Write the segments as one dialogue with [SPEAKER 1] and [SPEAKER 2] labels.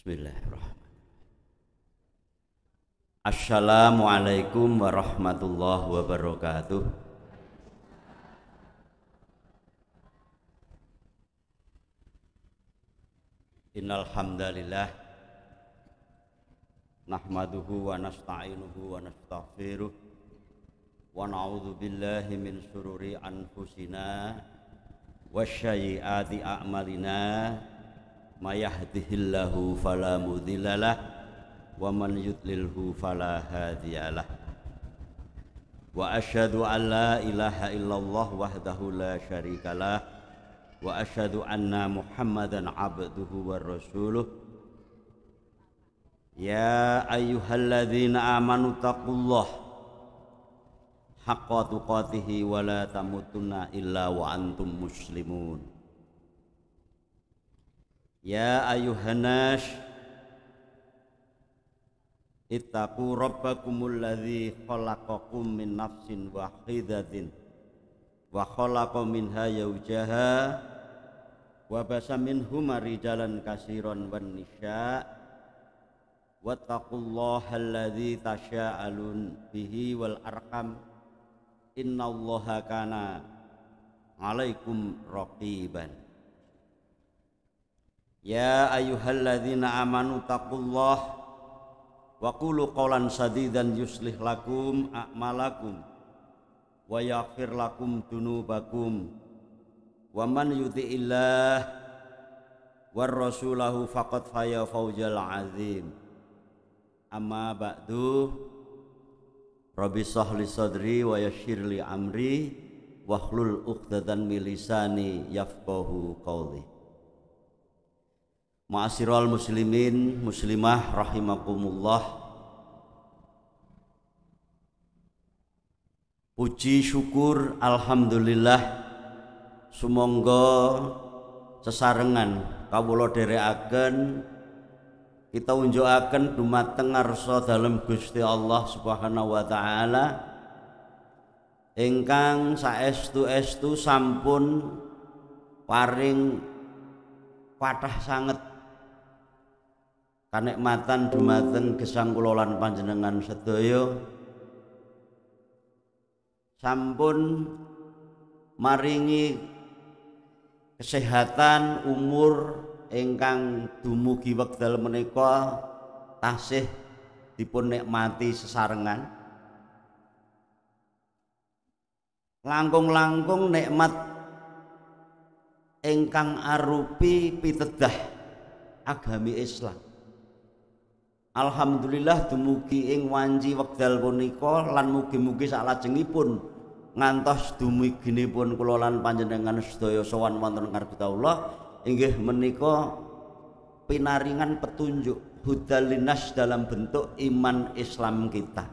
[SPEAKER 1] Bismillahirrahmanirrahim. Assalamualaikum warahmatullahi wabarakatuh. Innal hamdalillah nahmaduhu wa nasta'inuhu wa nastaghfiruh wa na'udzu billahi min syururi anfusina wa sayyiati a'malina may yahdihillahu fala mudhillalah wa man yudlilhu fala hadiyalah wa asyhadu an la ilaha illallah wahdahu la syarikalah wa asyhadu anna muhammadan abduhu wa rasuluh ya ayyuhalladzina amanu taqullaha haqqa tuqatih wa la tamutunna illa wa antum muslimun. Ya ayyuhannas ittaqu rabbakumul ladzi khalaqakum min nafsin wahidatin wa khalaqa minha zawjaha wa basa minhuma rijalan katsiran wan nisaa wattaqullaha alladzi tasyaalun bihi wal arham innallaha kana 'alaikum raqiban. Ya ayyuhalladzina amanu taqullaha wa qulu qawlan sadidan yuslih lakum a'malakum wa yaghfir lakum dunubakum wa man yuti'illah war rasulahu faqad faya fawzal azim. Amma ba'du, rabbi shrah li sadri wa yassir li amri wahlul 'uqdatam min lisani yafqahu qawli. Ma'asyiral muslimin muslimah rahimakumullah. Puji syukur alhamdulillah sumangga sesarengan kawula dherekaken kita unjukaken dumateng ngarsa dalem Gusti Allah Subhanahu wa taala ingkang saestu-estu sampun paring kathah sanget kanikmatan dumateng gesang kula lan panjenengan sedaya, sampun maringi kesehatan umur ingkang dumugi wekdal menika tasih dipun nikmati sesarengan, langkung-langkung nikmat ingkang arupi pitedah agami Islam. Alhamdulillah dumugi ing wanci wekdal punika lan mugi-mugi salajengipun ngantos dumuginipun kula lan panjenengan sedaya sowan wonten ngarep Allah inggih menika pinaringan petunjuk hudalinas dalam bentuk iman Islam kita.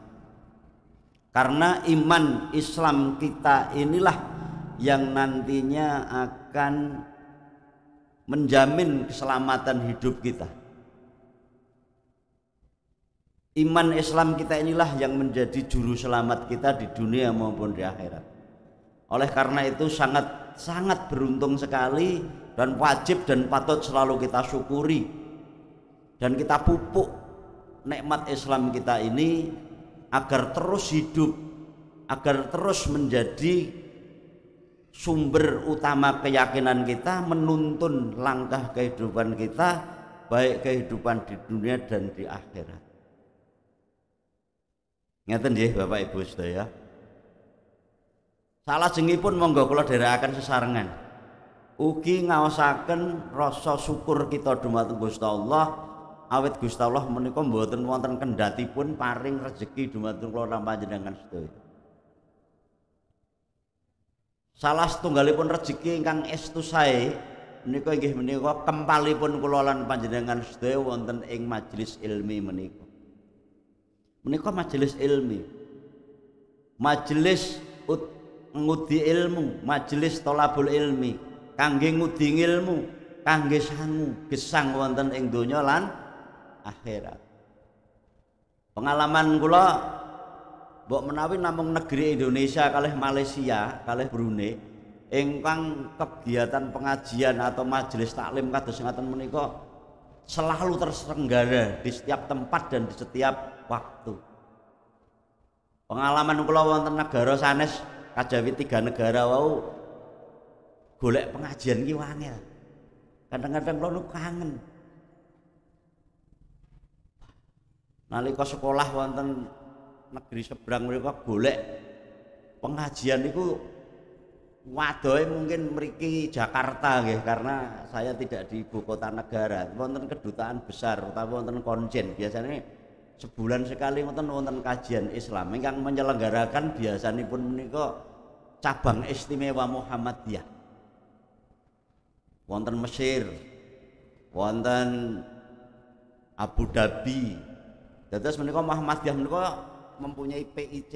[SPEAKER 1] Karena iman Islam kita inilah yang nantinya akan menjamin keselamatan hidup kita. Iman Islam kita inilah yang menjadi juru selamat kita di dunia maupun di akhirat. Oleh karena itu sangat beruntung sekali dan wajib dan patut selalu kita syukuri dan kita pupuk nikmat Islam kita ini agar terus hidup, agar terus menjadi sumber utama keyakinan kita, menuntun langkah kehidupan kita, baik kehidupan di dunia dan di akhirat. Ngeten nggih Bapak Ibu sedaya. Salajengipun monggo kula dherekaken sesarengan ugi ngaosaken rasa syukur kita dumateng Gusti Allah awit Gusti Allah menika mboten wonten kendhatipun paring rejeki dumateng kula lan panjenengan sedaya. Salah setunggalipun rejeki ingkang estu sae menika inggih menika kempalipun kula lan panjenengan sedaya wonten ing majelis ilmi menika. Menika majelis ilmi, majelis ngudi ilmu, majelis tolabul ilmi, kangge ngudi ilmu, kangge sangu gesang wonten ing donya lan akhirat. Pengalaman kula mbok menawi namung negeri Indonesia kalih Malaysia, kalih Brunei ingkang kegiatan pengajian atau majelis taklim kados ngaten menika selalu terselenggara di setiap tempat dan di setiap waktu. Pengalaman kula wonten negara sanes kajawi 3 negara wau golek pengajian ki wangel. Kadang-kadang kula kangen. Nalika sekolah wonten negeri seberang mereka golek pengajian itu wadohe mungkin mriki Jakarta nggih, karena saya tidak di ibu kota negara. Wonten kedutaan besar utawa wonten konjen biasanya sebulan sekali wonten kajian Islam ingkang menyelenggarakan biasanipun menika cabang istimewa Muhammadiyah. Wonten Mesir, wonten Abu Dhabi. Dados menika Muhammadiyah menika mempunyai PIC,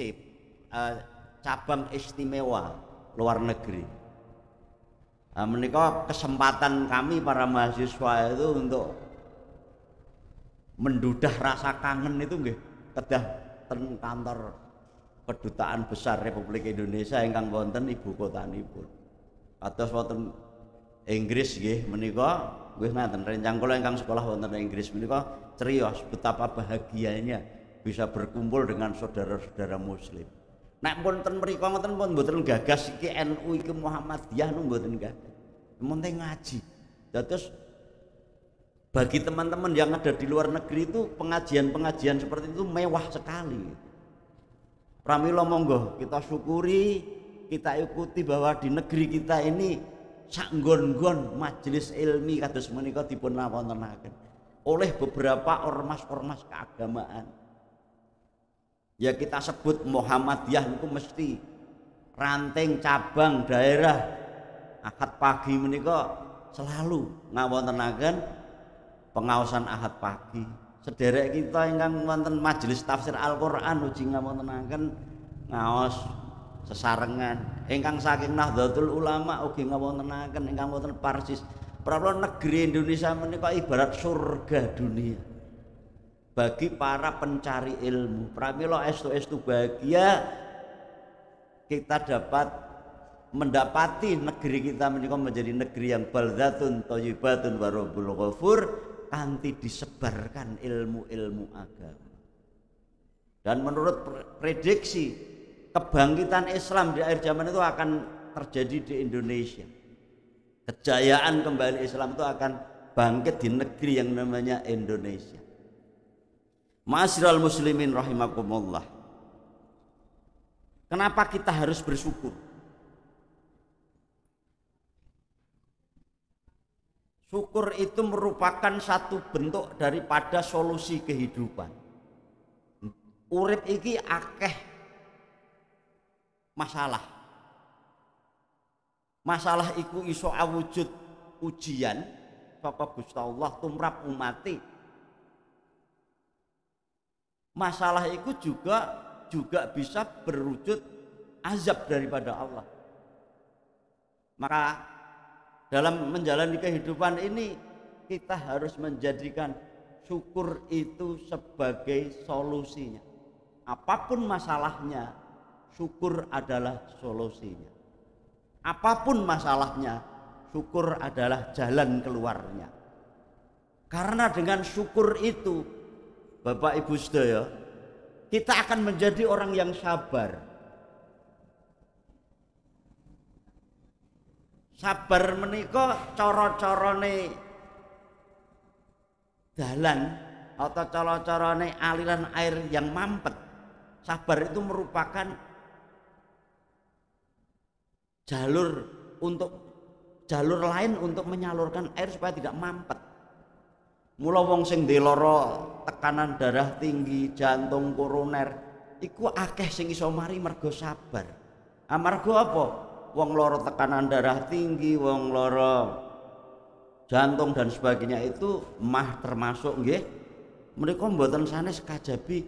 [SPEAKER 1] cabang istimewa luar negeri. Menika kesempatan kami para mahasiswa itu untuk mendudah rasa kangen itu nggih kedah ten kantor Kedutaan Besar Republik Indonesia ingkang wonten ibu kotanipun. Kados wonten Inggris nggih menika nggih ngaten rencang kula ingkang sekolah wonten Inggris menika cerios betapa bahagianya bisa berkumpul dengan saudara-saudara muslim. Nek pun ten mriku ngoten pun mboten gagas iki NU iki Muhammadiyah nu mboten gagas. Penting ngaji. Dados bagi teman-teman yang ada di luar negeri itu pengajian-pengajian seperti itu mewah sekali. Pramila monggo kita syukuri, kita ikuti bahwa di negeri kita ini sak nggon-nggon majelis ilmi kados menika dipun wontenaken oleh beberapa ormas-ormas keagamaan. Ya kita sebut Muhammadiyah itu mesti ranting cabang daerah Ahad pagi menika selalu ngawontenaken pengaosan Ahad pagi. Sederek kita ingkang wonten majelis tafsir Al-Qur'an uji ngawontenaken ngaos sesarengan. Ingkang saking Nahdlatul Ulama ugi ngawontenaken ingkang wonten Parsis. Pramila negeri Indonesia menika ibarat surga dunia bagi para pencari ilmu. Pramila estu-estu bahagia kita dapat mendapati negeri kita menika menjadi negeri yang baldatun thayyibatun wa rabbul ghafur kanthi disebarkan ilmu-ilmu agama. Dan menurut prediksi kebangkitan Islam di akhir zaman itu akan terjadi di Indonesia. Kejayaan kembali Islam itu akan bangkit di negeri yang namanya Indonesia. Ma'asyiral muslimin rahimakumullah. Kenapa kita harus bersyukur? Syukur itu merupakan satu bentuk daripada solusi kehidupan. Urip iki akeh masalah. Masalah iku iso awujud ujian saka Gusti Allah tumrap umati. Masalah iku juga bisa berwujud azab daripada Allah. Maka dalam menjalani kehidupan ini kita harus menjadikan syukur itu sebagai solusinya. Apapun masalahnya, syukur adalah solusinya. Apapun masalahnya, syukur adalah jalan keluarnya. Karena dengan syukur itu, Bapak Ibu sedaya, kita akan menjadi orang yang sabar. Sabar menika cara-carane dalan atau cara-carane aliran air yang mampet. Sabar itu merupakan jalur lain untuk menyalurkan air supaya tidak mampet. Mula wong sing ndek lara tekanan darah tinggi, jantung, koroner, iku akeh sing iso mari mergo sabar. Amarga apa? Wong lara tekanan darah tinggi, wong lara jantung dan sebagainya itu termasuk nggih menika mboten sanes kajabi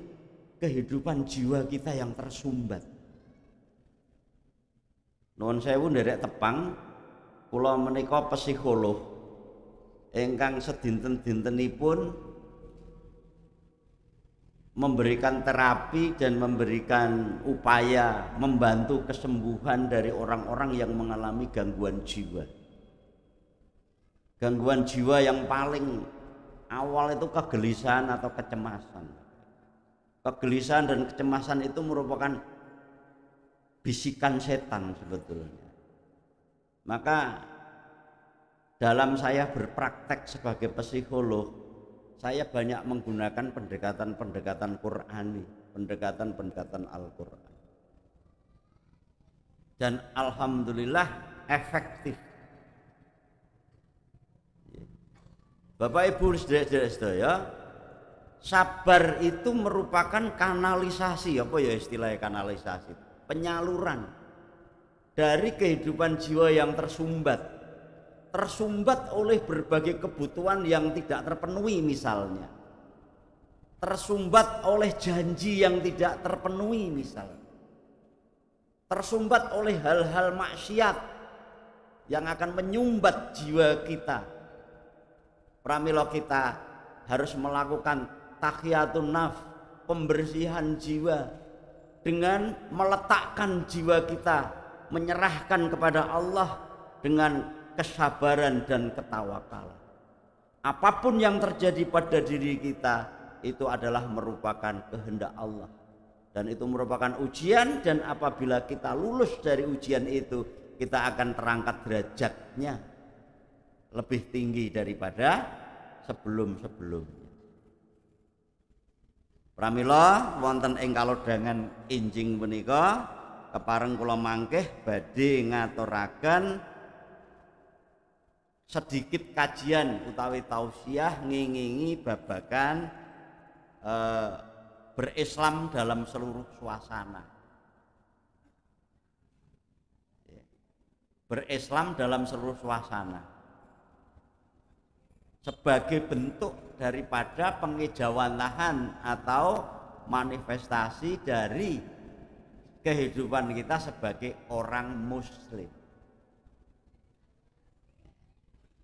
[SPEAKER 1] kehidupan jiwa kita yang tersumbat. Nuwun sewu nderek tepang, kula menika psikolog ingkang sedinten-dintenipun memberikan terapi dan memberikan upaya membantu kesembuhan dari orang-orang yang mengalami gangguan jiwa. Gangguan jiwa yang paling awal itu kegelisahan atau kecemasan. Kegelisahan dan kecemasan itu merupakan bisikan setan sebetulnya. Maka dalam saya berpraktek sebagai psikolog, saya banyak menggunakan pendekatan-pendekatan Qur'ani, pendekatan-pendekatan Al-Qur'an. Dan alhamdulillah efektif. Bapak Ibu saudara-saudara sedaya, sabar itu merupakan kanalisasi, apa ya istilahnya kanalisasi? Penyaluran dari kehidupan jiwa yang tersumbat oleh berbagai kebutuhan yang tidak terpenuhi, misalnya tersumbat oleh janji yang tidak terpenuhi, misalnya tersumbat oleh hal-hal maksiat yang akan menyumbat jiwa kita. Pramila kita harus melakukan takhiyatun nafs, pembersihan jiwa, dengan meletakkan jiwa kita, menyerahkan kepada Allah dengan kesabaran dan ketawakalan. Apapun yang terjadi pada diri kita itu adalah merupakan kehendak Allah, dan itu merupakan ujian, dan apabila kita lulus dari ujian itu, kita akan terangkat derajatnya lebih tinggi daripada sebelum-sebelumnya. Pramila wonten ing kalodhangan injing punika kepareng kula mangkih badhe ngaturaken sedikit kajian utawi tausiah ngingingi babagan berislam dalam seluruh suasana. Berislam dalam seluruh suasana sebagai bentuk daripada pengejawantahan atau manifestasi dari kehidupan kita sebagai orang muslim.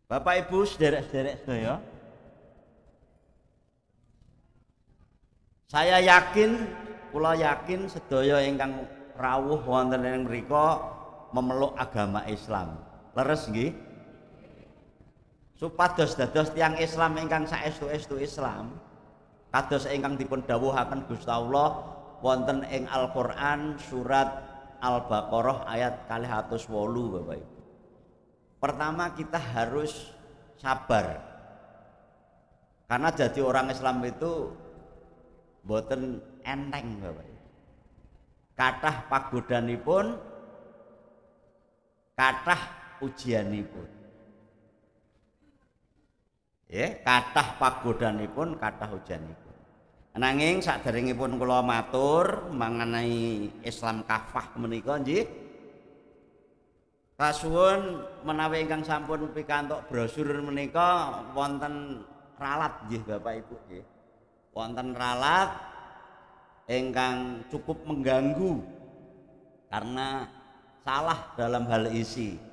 [SPEAKER 1] Bapak Ibu sederek-sederek sedaya, saya yakin, kula yakin sedaya ingkang rawuh wonten ing mriku memeluk agama Islam. Leres nggih? Supados dados tiyang Islam ingkang saestu-estu Islam, kados ingkang dipun dawuhaken Gusti Allah wonten ing Al-Qur'an surat Al-Baqarah ayat 208, Bapak Ibu. Pertama, kita harus sabar. Karena jadi orang Islam itu boten enteng, Bapak Ibu. Kathah pagodhanipun, kathah ujianipun. Kathah pagodhanipun, kathah ujianipun. Nanging saderengipun kula matur mengenai Islam kafah menika nggih, kasuwun menawi ingkang sampun pikantuk brosur menika wonten ralat nggih Bapak Ibu nggih. Wonten ralat ingkang cukup mengganggu karena salah dalam hal isi.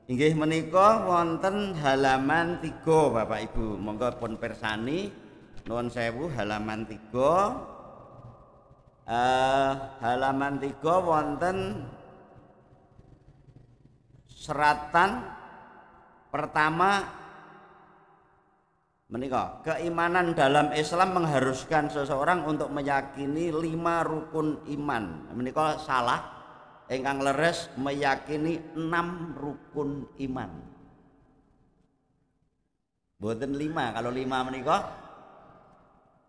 [SPEAKER 1] Inggih menika wonten halaman 3 Bapak Ibu, monggo pun pirsani nuwun sewu halaman 3. Halaman 3 wonten seratan pertama menika, keimanan dalam Islam mengharuskan seseorang untuk meyakini 5 rukun iman. Menika salah. Ingkang leres meyakini 6 rukun iman. Boten 5, kalau 5 menika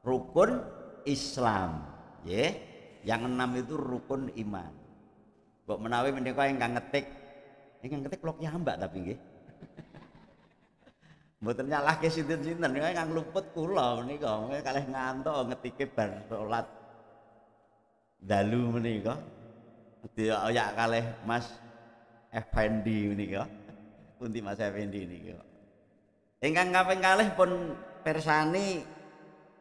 [SPEAKER 1] rukun Islam, nggih. Yang 6 itu rukun iman. Mbok menawi menika ingkang ngetik kula piyambak tapi nggih. Mboten nyalahke sinten-sinten, ingkang luput kula menika, kalih ngantuk ngetike bar salat dalu menika. Dioyak kalih Mas Effendi menika. Pundi Mas Effendi niki. Ingkang kaping kalih pun pirsani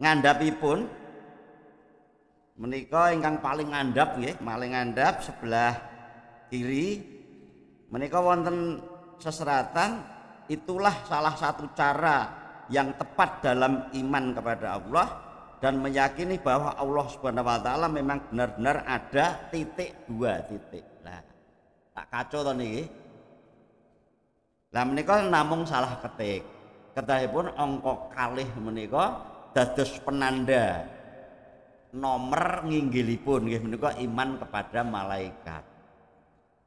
[SPEAKER 1] ngandhapipun menika ingkang paling ngandhap nggih, paling ngandhap sebelah kiri menika wonten seseratan, itulah salah satu cara yang tepat dalam iman kepada Allah dan meyakini bahwa Allah Subhanahu wa taala memang benar-benar ada titik 2 titik. Nah, tak kacau to niki. Lah menika namung salah ketik. Kedahipun angka kalih menika dados penanda nomor nginggilipun nggih menika iman kepada malaikat.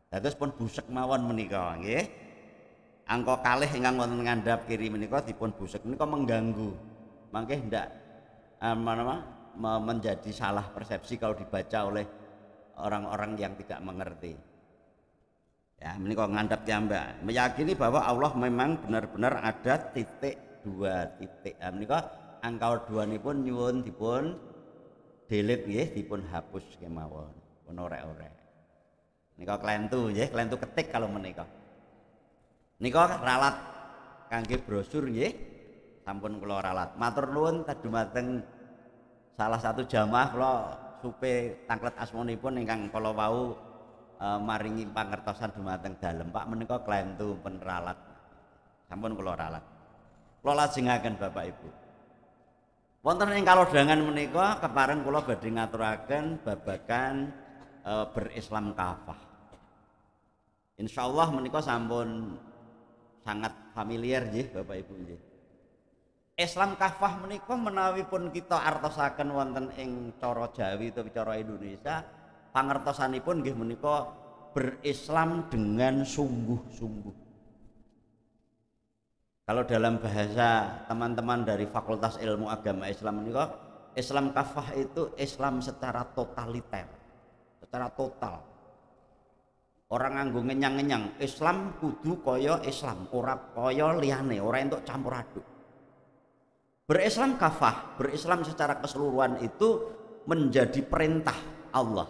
[SPEAKER 1] Dados pun busek mawon menika nggih. Angka kalih ingkang wonten ngandhap kiri menika dipun busek menika mengganggu. Mangke ndak menjadi salah persepsi kalau dibaca oleh orang-orang yang tidak mengerti. Ya, menika ngandhap piyambak meyakini bahwa Allah memang benar-benar ada titik dua titik. Menika angka duanipun nyuwun dipun delete nggih, dipun hapus kemawon. Pun orek-orek. Nika klentu nggih, klentu ketik kalau menika. Nika ralat kangge brosur nggih. Sampun kula ralat. Matur nuwun dumateng salah satu jamaah kula supe tanglet asmanipun ingkang kala wau maringi pangertosan dumateng dalem. Pak menika klentu pun ralat. Sampun kula ralat. Kula lajengaken Bapak Ibu. Wonten ing kalodhangan menika kepareng kula badhe ngaturaken babagan berislam kafah. Insyaallah menika sampun sangat familiar nggih Bapak Ibu nggih. Islam kafah menika menawi pun kita artosaken wonten ing cara Jawi utawa cara Indonesia, pangertosanipun nggih menika berislam dengan sungguh-sungguh. Kalau dalam bahasa teman-teman dari Fakultas Ilmu Agama Islam menika, Islam kafah itu Islam secara totaliter, secara total. Orang nganggo ngenyang-ngenyang, Islam kudu kaya Islam, ora kaya liyane, ora entuk campur aduk. Berislam kafah, berislam secara keseluruhan itu menjadi perintah Allah,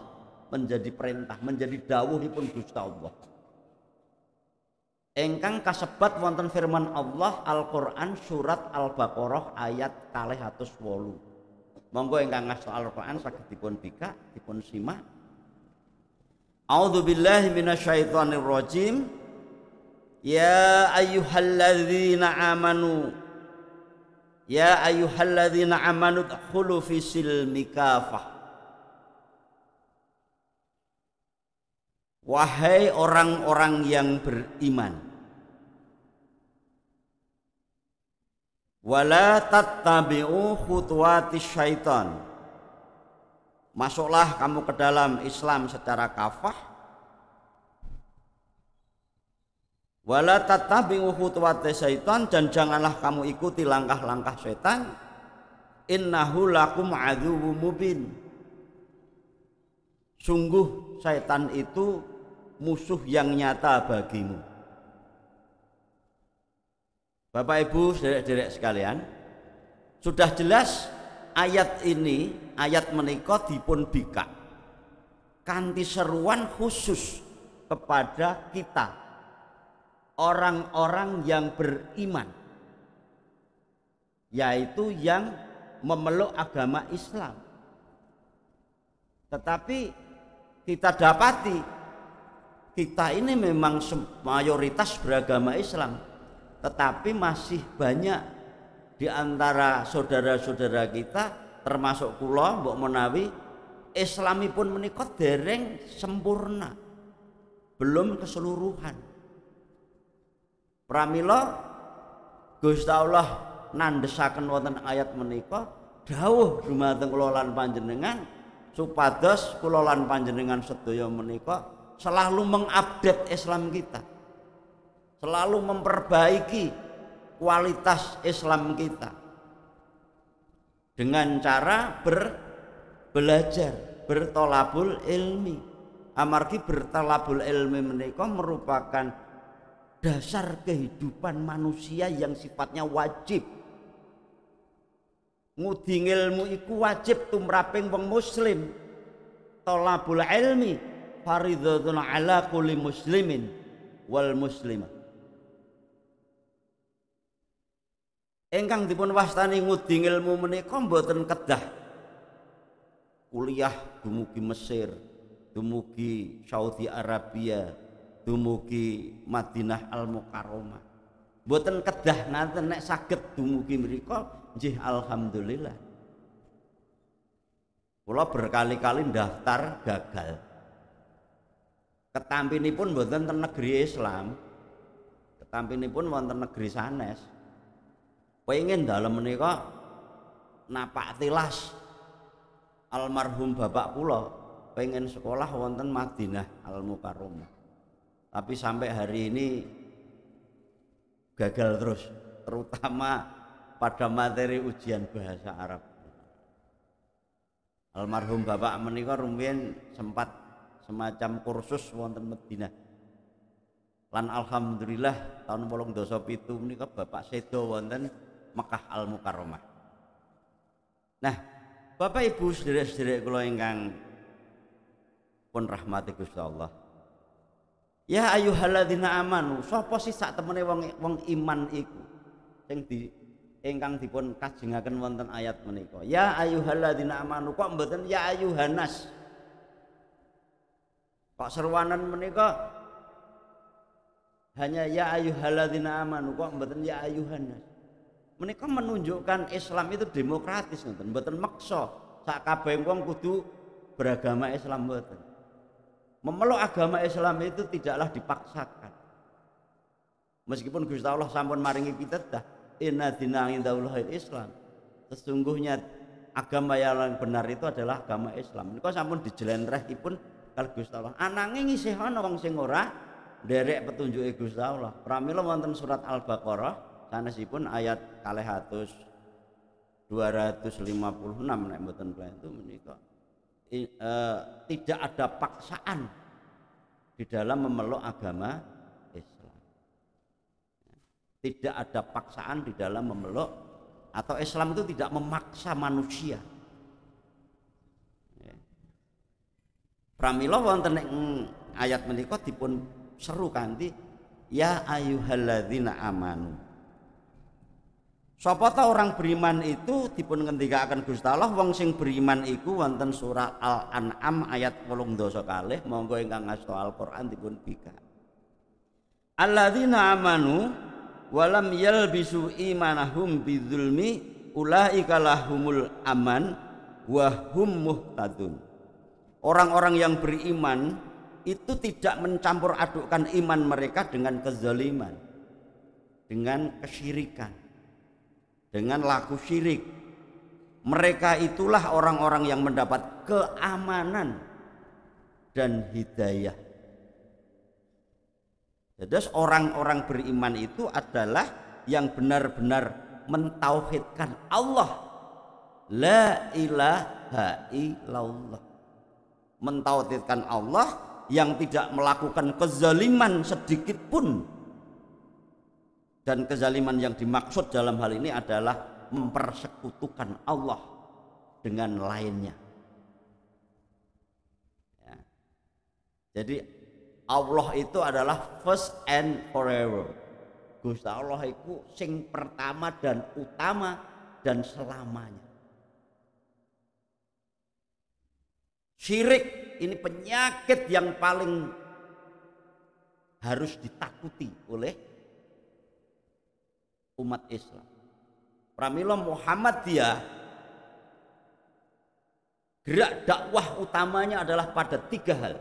[SPEAKER 1] menjadi perintah, menjadi dawuhipun Gusti Allah. Engkang kasebat wonten firman Allah Al-Qur'an surat Al-Baqarah ayat 208. Monggo ingkang ngasta Al-Qur'an saged dipun bikak, dipun simak. A'udzubillahi minasyaitonir rajim. Ya ayyuhalladzina amanu Ya ayyuhalladzina amanu dkhulu fi silmi kafah. Wahai orang-orang yang beriman, wala tattabi'u khutuwatis syaitan. Masuklah kamu ke dalam Islam secara kafah. Wala tattabi'u khutuwatis syaitan, dan janganlah kamu ikuti langkah-langkah setan. Innahu lakum aduwwum mubin. Sungguh setan itu musuh yang nyata bagimu. Bapak Ibu saudara-saudara sekalian, sudah jelas ayat ini, ayat menika dipun bikak kanthi seruan khusus kepada kita, orang-orang yang beriman, yaitu yang memeluk agama Islam. Tetapi kita dapati kita ini memang mayoritas beragama Islam, tetapi masih banyak di antara saudara-saudara kita termasuk kula mbok menawi Islamipun menika dereng sempurna, belum keseluruhan. Pramila Gusti Allah nandhesaken wonten ayat menika dawuh dumateng kula lan panjenengan supados kula lan panjenengan sedaya menika selalu mengupdate Islam kita, selalu memperbaiki kualitas Islam kita dengan cara belajar, bertolabul ilmi. Amargi bertolabul ilmi menika merupakan dasar kehidupan manusia yang sifatnya wajib. Ngudi ilmu iku wajib tumraping wong muslim. Tolabul ilmi faridhatun ala kulli muslimin wal muslimah. Engkang dipun wastani ngudi ilmu menika mboten kedah kuliah dumugi Mesir, dumugi Saudi Arabia, dumugi Madinah Al-Mukarramah. Mboten kedah nanten nek saged dumugi mriku nggih alhamdulillah. Kula berkali-kali daftar gagal. Ketampinipun mboten ten negeri Islam. Ketampinipun wonten negeri sanes. pengen dalem menika napak tilas almarhum bapak kula pengen sekolah wonten Madinah Al Mukarramah. Tapi sampai hari ini gagal terus, terutama pada materi ujian bahasa Arab. Almarhum bapak menika rumiyin sempat semacam kursus wonten Madinah. Lan alhamdulillah tahun 2007 menika bapak sedo wonten Mekah Al Mukarramah. Nah, Bapak Ibu sederek-sederek kula ingkang pun rahmati Gusti Allah. Ya ayyuhalladzina amanu, sapa sih sak temene wong iman iku sing ingkang dipun kajengaken wonten ayat menika. Ya ayyuhalladzina amanu, kok mboten ya ayyuhanas. Kok seruanan menika hanya ya ayyuhalladzina amanu, kok mboten ya ayyuhanas. Menika menunjukkan Islam itu demokratis ngoten, mboten maksa sak kabeh wong kudu beragama Islam mboten. Memeluk agama Islam itu tidaklah dipaksakan. Meskipun Gusti Allah sampun maringi pitedah, inna dina indallahil Islam. Sesungguhnya agama yang benar itu adalah agama Islam. Menika sampun dijelentrehipun kali Gusti Allah. Ananging isih ana wong sing ora nderek petunjuke Gusti Allah. Pramila wonten surat Al-Baqarah sanesipun ayat 256 nek mboten itu menika tidak ada paksaan di dalam memeluk agama Islam. Tidak ada paksaan di dalam memeluk, atau Islam itu tidak memaksa manusia. Pramila wonten ayat menika dipun seru kanthi ya ayyuhalladzina amanu. Sapa ta orang beriman itu dipun ngendikaken Gusti Allah, wong sing beriman iku wonten surah Al-An'am ayat 18 kalih, monggo ingkang ngasta Al-Qur'an dipun bika. Alladzina amanu walam yalbisu imanahum bidzulmi ulaika lahumul aman wa hum muhtadun. Orang-orang yang beriman itu tidak mencampur adukkan iman mereka dengan kezaliman, dengan kesyirikan, dengan laku syirik. Mereka itulah orang-orang yang mendapat keamanan dan hidayah. Jadi orang-orang beriman itu adalah yang benar-benar mentauhidkan Allah, la ilaha illallah, mentauhidkan Allah yang tidak melakukan kezaliman sedikit pun. Dan kezaliman yang dimaksud dalam hal ini adalah mempersekutukan Allah dengan lainnya. Ya. Jadi Allah itu adalah first and forever. Gusti Allah itu sing pertama dan utama dan selamanya. Syirik ini penyakit yang paling harus ditakuti oleh umat Islam. Pramila Muhammadiyah gerak dakwah utamanya adalah pada 3 hal,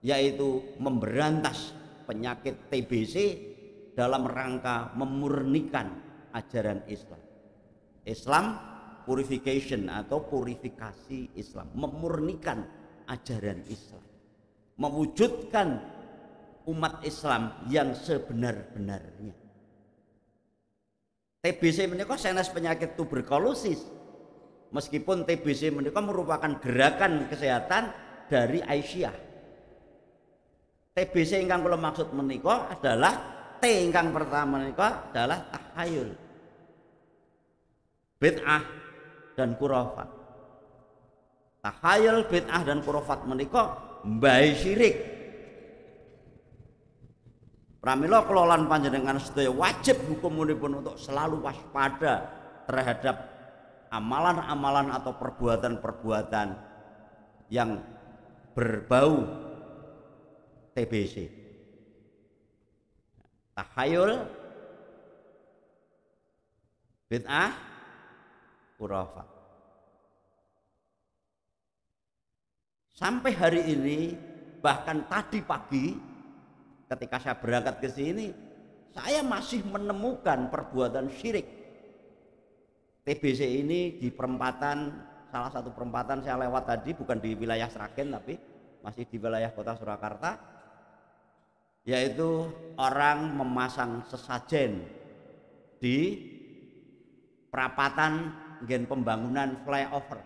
[SPEAKER 1] yaitu memberantas penyakit TBC dalam rangka memurnikan ajaran Islam. Islam purification atau purifikasi Islam, memurnikan ajaran Islam, mewujudkan umat Islam yang sebenar-benarnya. TBC menika sanes penyakit tuberkulosis. Meskipun TBC menika merupakan gerakan kesehatan dari Aisyah. TBC ingkang kula maksud menika adalah T ingkang pertama menika adalah tahayul, bid'ah dan khurafat. Tahayul, bid'ah dan khurafat menika mbae syirik. Pramila kula lan panjenengan sedaya wajib hukumunipun untuk selalu waspada terhadap amalan-amalan atau perbuatan-perbuatan yang berbau TBC. Tahayul, bid'ah, khurafat. Sampai hari ini, bahkan tadi pagi ketika saya berangkat ke sini, saya masih menemukan perbuatan syirik. TBC ini di perempatan, salah satu perempatan saya lewat tadi, bukan di wilayah Sragen tapi masih di wilayah kota Surakarta, yaitu orang memasang sesajen di perapatan gen pembangunan flyover.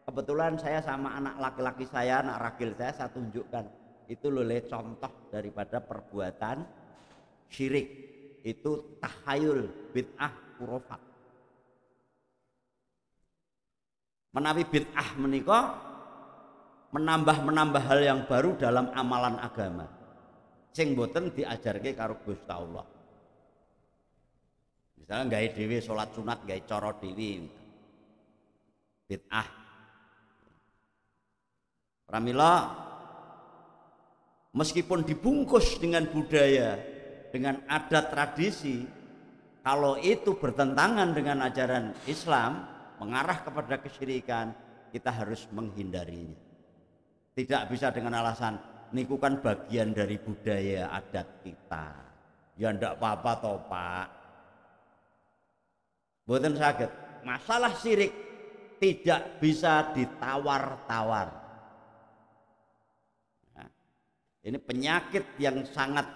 [SPEAKER 1] Kebetulan saya sama anak laki-laki saya, anak ragil saya tunjukkan itu loleh contoh daripada perbuatan syirik, itu tahayul, bid'ah, khurafat. Menawi bid'ah menika menambah hal yang baru dalam amalan agama sing boten diajarke karo Gusti Allah. Misalnya gawe dhewe salat sunat, gawe cara dhewe, bid'ah. Pramila meskipun dibungkus dengan budaya, dengan adat tradisi, kalau itu bertentangan dengan ajaran Islam, mengarah kepada kesyirikan, kita harus menghindarinya. Tidak bisa dengan alasan niku kan bagian dari budaya adat kita. Ya ndak apa-apa toh Pak. Mboten saged. Masalah syirik tidak bisa ditawar-tawar. Nah, ini penyakit yang sangat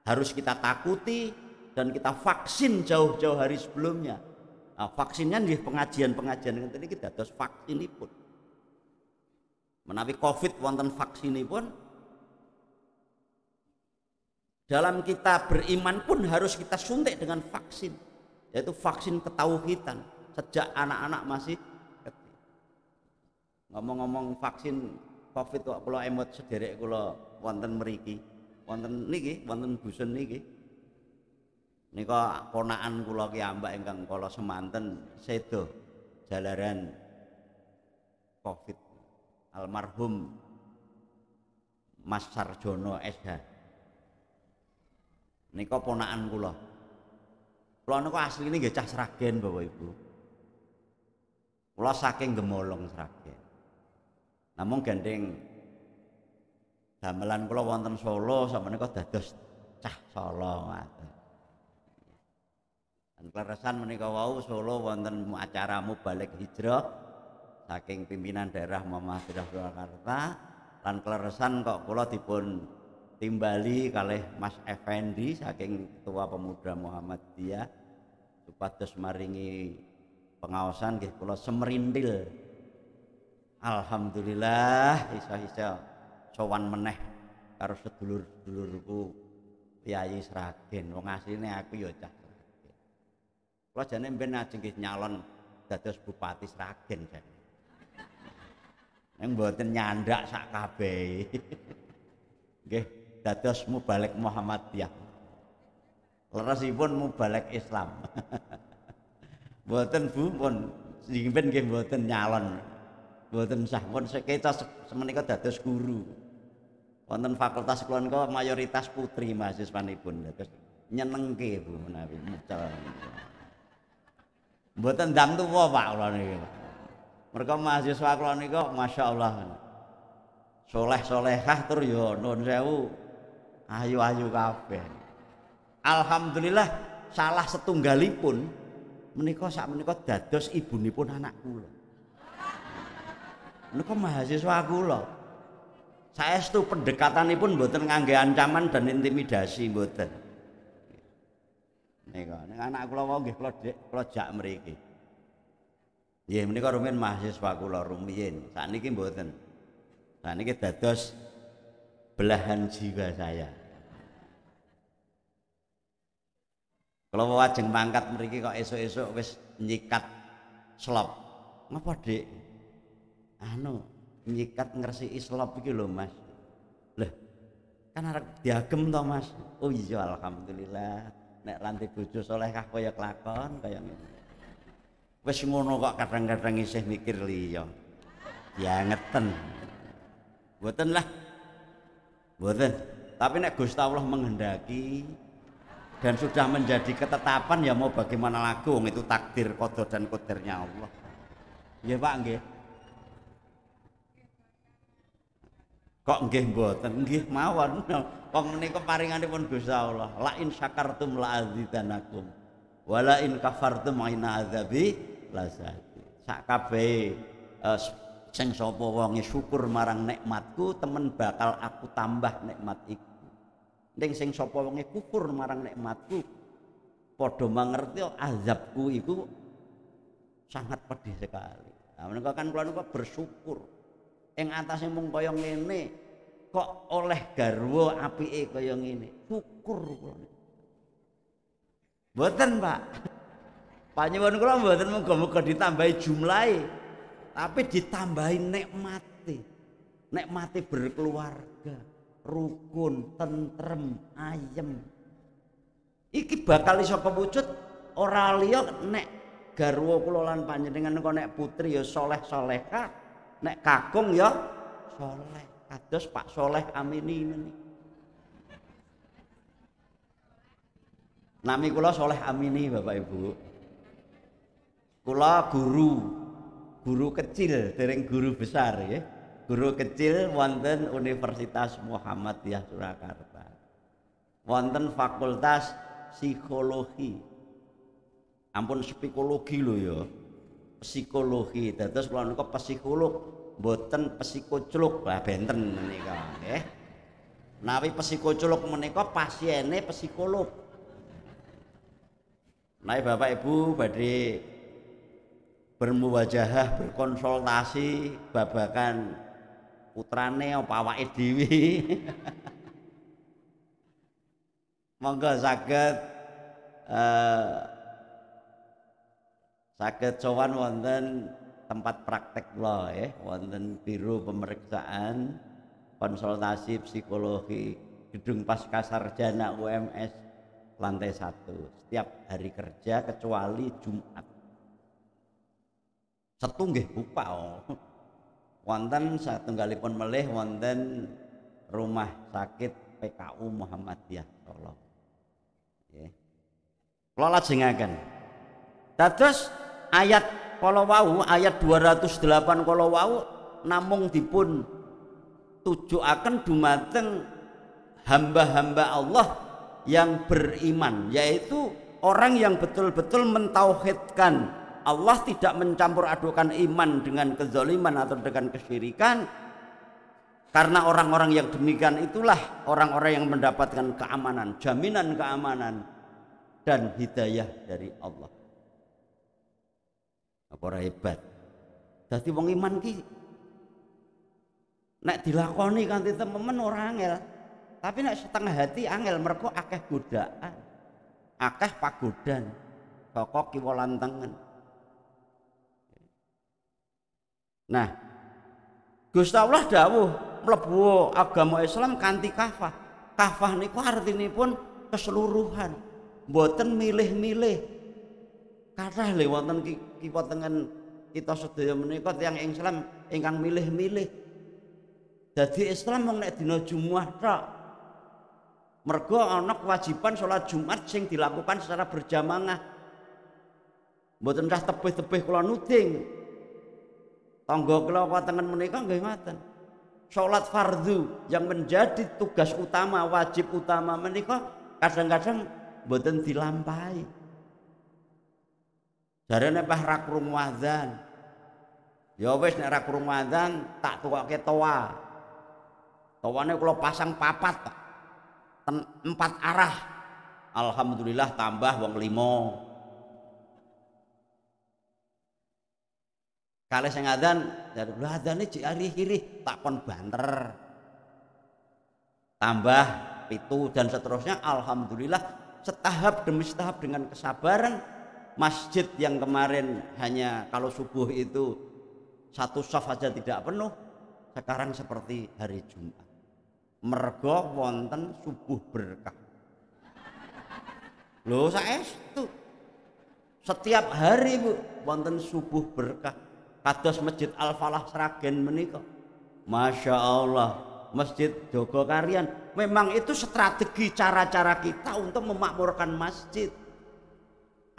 [SPEAKER 1] harus kita takuti dan kita vaksin jauh-jauh hari sebelumnya. Nah, vaksinnya nggih pengajian-pengajian ngeten iki dados vaksinipun. Menawi Covid wonten vaksinipun, dalam kita beriman pun harus kita suntik dengan vaksin, yaitu vaksin ketauhidan sejak anak-anak masih kecil. Ngomong-ngomong vaksin Covid kok kula emot sederek kula wonten mriki, wonten niki, wonten dusun niki. Nika ponakan kula ki ambak ingkang kala semanten sedo jalaran Covid, almarhum Mas Sarjono SH. Nika ponakan kula. Kula niku asline nggih cah Sragen Bapak Ibu. Kula saking Gemolong Sragen. Namung gandeng gamelan kula wonten Solo sameneika dados cah Solo ngoten. Kleresan menika wau Solo wonten acara mubalik hijrah saking pimpinan daerah Muhammadiyah Surakarta, lan kleresan kok kula dipun timbali kalih Mas Effendi saking Ketua Pemuda Muhammadiyah supados maringi pengaosan nggih kula semerintil. Alhamdulillah isa-isa sowan meneh karo sedulur-sedulurku Kyai Sragen. Wong asline aku ya cah kula jane mben ajeng nggih nyalon dados Bupati Sragen jane. Ning mboten nyandak sak kabeh. Nggih dados Mubalik Muhammadiyah. Leresipun Mubalik Islam. Mboten Bu pun mben nggih mboten nyalon. Mboten sah pun sekeca semenika dados guru. Wonten fakultas kula nika mayoritas putri mahasiswanipun dados nyenengke Bu menawi mucal. Mboten ndang tuwa Pak kula niki. Mereka mahasiswa kula nika masyaallah. Soleh-solehah tur ya nuwun sewu. Ayu-ayu kabeh. Alhamdulillah salah setunggalipun menika sak menika dados ibunipun anak kula. Menika mahasiswa kula. Saestu pendekatanipun mboten ngangge ancaman dan intimidasi mboten. Nika ning anak kula wau nggih kula jak mriki. Nggih menika rumiyin mahasiswa kula rumiyin. Sakniki mboten. Sakniki dados belahan jiwa saya. Kalau wajeng mangkat mriki kok esuk-esuk wis nyikat slop. Ngapa, Dik? Anu, nyikat ngresiki slop iki lho, Mas. Lah, kan arep diagem to, Mas. Oh iya alhamdulillah. Nek ranti bojo salehah kaya kelakon kaya ngene. Wis ngono kok kadang-kadang isih mikir liya. Ya ngeten. Mboten lah. Mboten. Tapi nek Gusti Allah menghendaki dan sudah menjadi ketetapan ya mau bagaimana lagi, wong itu takdir qada dan qadarnya Allah. Nggih Pak nggih. Kok nggih mboten? Nggih mawon. Wong menika paringanipun Gusti Allah. La in syakartum la azidanakum. Wala in kafartum inna azabi lazati. Sak kabeh sing sapa wonge syukur marang nikmatku, temen bakal aku tambah nikmat iku. Ning sing sapa wonge kufur marang nikmatku, padha mangerti azabku iku sangat pedih sekali. Nah, menika kan kula niku bersyukur. Ing atase mung kaya ngene kok oleh garwa apike kaya ngene. Syukur kula. Mboten, Pak. Panyuwun kula mboten muga-muga ditambahi jumlahe, tapi ditambahi nikmate. Nikmate berkeluarga, rukun, tentrem, ayem. Iki bakal iso kewujud ora liya nek garwa kula lan panjenengan kok nek putri ya saleh-salehah, nek kakung ya saleh. Kados Pak Soleh Amini ini. Nami kula Soleh Amini Bapak Ibu. Kula guru kecil dereng guru besar ya. Guru kecil wonten Universitas Muhammadiyah Surakarta. Wonten Fakultas Psikologi. Ampun psikologi lho ya. Psikologi. Dados kula niku psikolog, mboten psikocluk. Lah benten menika nggih. Nawi psikocluk menika pasiene psikolog. Nah, Bapak Ibu badhe bermuwajahah berkonsultasi babakan putrane apa awake dhewe. Monggo saged sowan wonten tempat praktek kula ya, wonten biro pemeriksaan konsultasi psikologi Gedung Pascasarjana UMS lantai 1 setiap hari kerja kecuali Jumat. Setu nggih buka. Wonten satunggalipun melih wonten rumah sakit PKU Muhammadiyah Solo. Nggih. Kula lajengaken. Dados ayat kala wau ayat 208 kala wau namung dipun tujuaken dumateng hamba-hamba Allah yang beriman, yaitu orang yang betul-betul mentauhidkan Allah, tidak mencampur adukan iman dengan kezaliman atau dengan kesyirikan. Karena orang-orang yang demikian itulah orang-orang yang mendapatkan keamanan, jaminan keamanan dan hidayah dari Allah. Apa hebat. Dadi wong iman ki nek dilakoni kanthi tememen ora angel. Tapi nek setengah hati angel mergo akeh godaan. Akeh pagodan saka kiwa lan tengen. Nah, Gusti Allah dawuh mlebu agama Islam kanthi kafah. Kafah niku artinipun keseluruhan, mboten milih-milih. Kathah lho wonten kiwa tengen kita sedaya menika tiyang Islam ingkang milih-milih. Dadi Islam mung nek dina Jumat tok. Mergo ana kewajiban salat Jumat sing dilakukan secara berjamaah. Mboten cah tebih-tebih kula nuding. Tangga kula watengen menika nggih ngoten. Salat fardu yang menjadi tugas utama, wajib utama menika kadang-kadang mboten dilampahi. Jarene pas ra krungu adzan. Ya wis nek ra krungu adzan tak tukokke toa. Towane kula pasang papat. 4 arah. Alhamdulillah tambah wong 5. Kalih sing adzan, lha adzane jek arih-irih tak kon banter. Tambah 7 dan seterusnya. Alhamdulillah setahap demi setahap dengan kesabaran. Masjid yang kemarin hanya kalau subuh itu 1 shaf saja tidak penuh, sekarang seperti hari Jumat. Mergo wonten subuh berkah. Lho saestu. Setiap hari Bu wonten subuh berkah. Kados Masjid Al-Falah Sragen menika. Masya Allah, Masjid Jogokarian. Memang itu strategi cara-cara kita untuk memakmurkan masjid.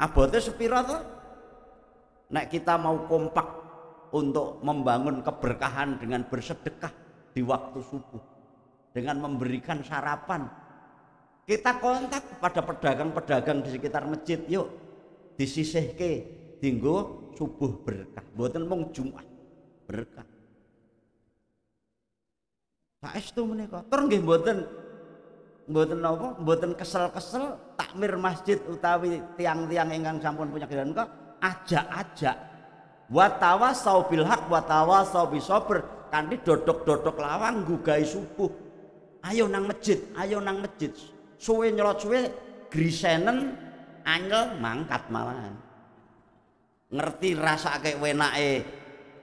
[SPEAKER 1] Abote sepira to? Nek kita mau kompak untuk membangun keberkahan dengan bersedekah, di waktu subuh dengan memberikan sarapan. Kita kontak kepada pedagang-pedagang di sekitar masjid, yuk disisihke dinggo subuh berkah, mboten mung Jumat berkah. Saestu menika tur nggih mboten napa, mboten kesel-kesel takmir masjid utawi tiang-tiang ingkang sampun punya kegiatan menika ajak-ajak wa tawasau bil haq wa tawasau bis sabr, kanthi dodok-dodok lawang nggugahi subuh. Ayo nang masjid, ayo nang masjid. Suwe nyelot suwe grisenen angel mangkat malahan. Ngerti rasake wenake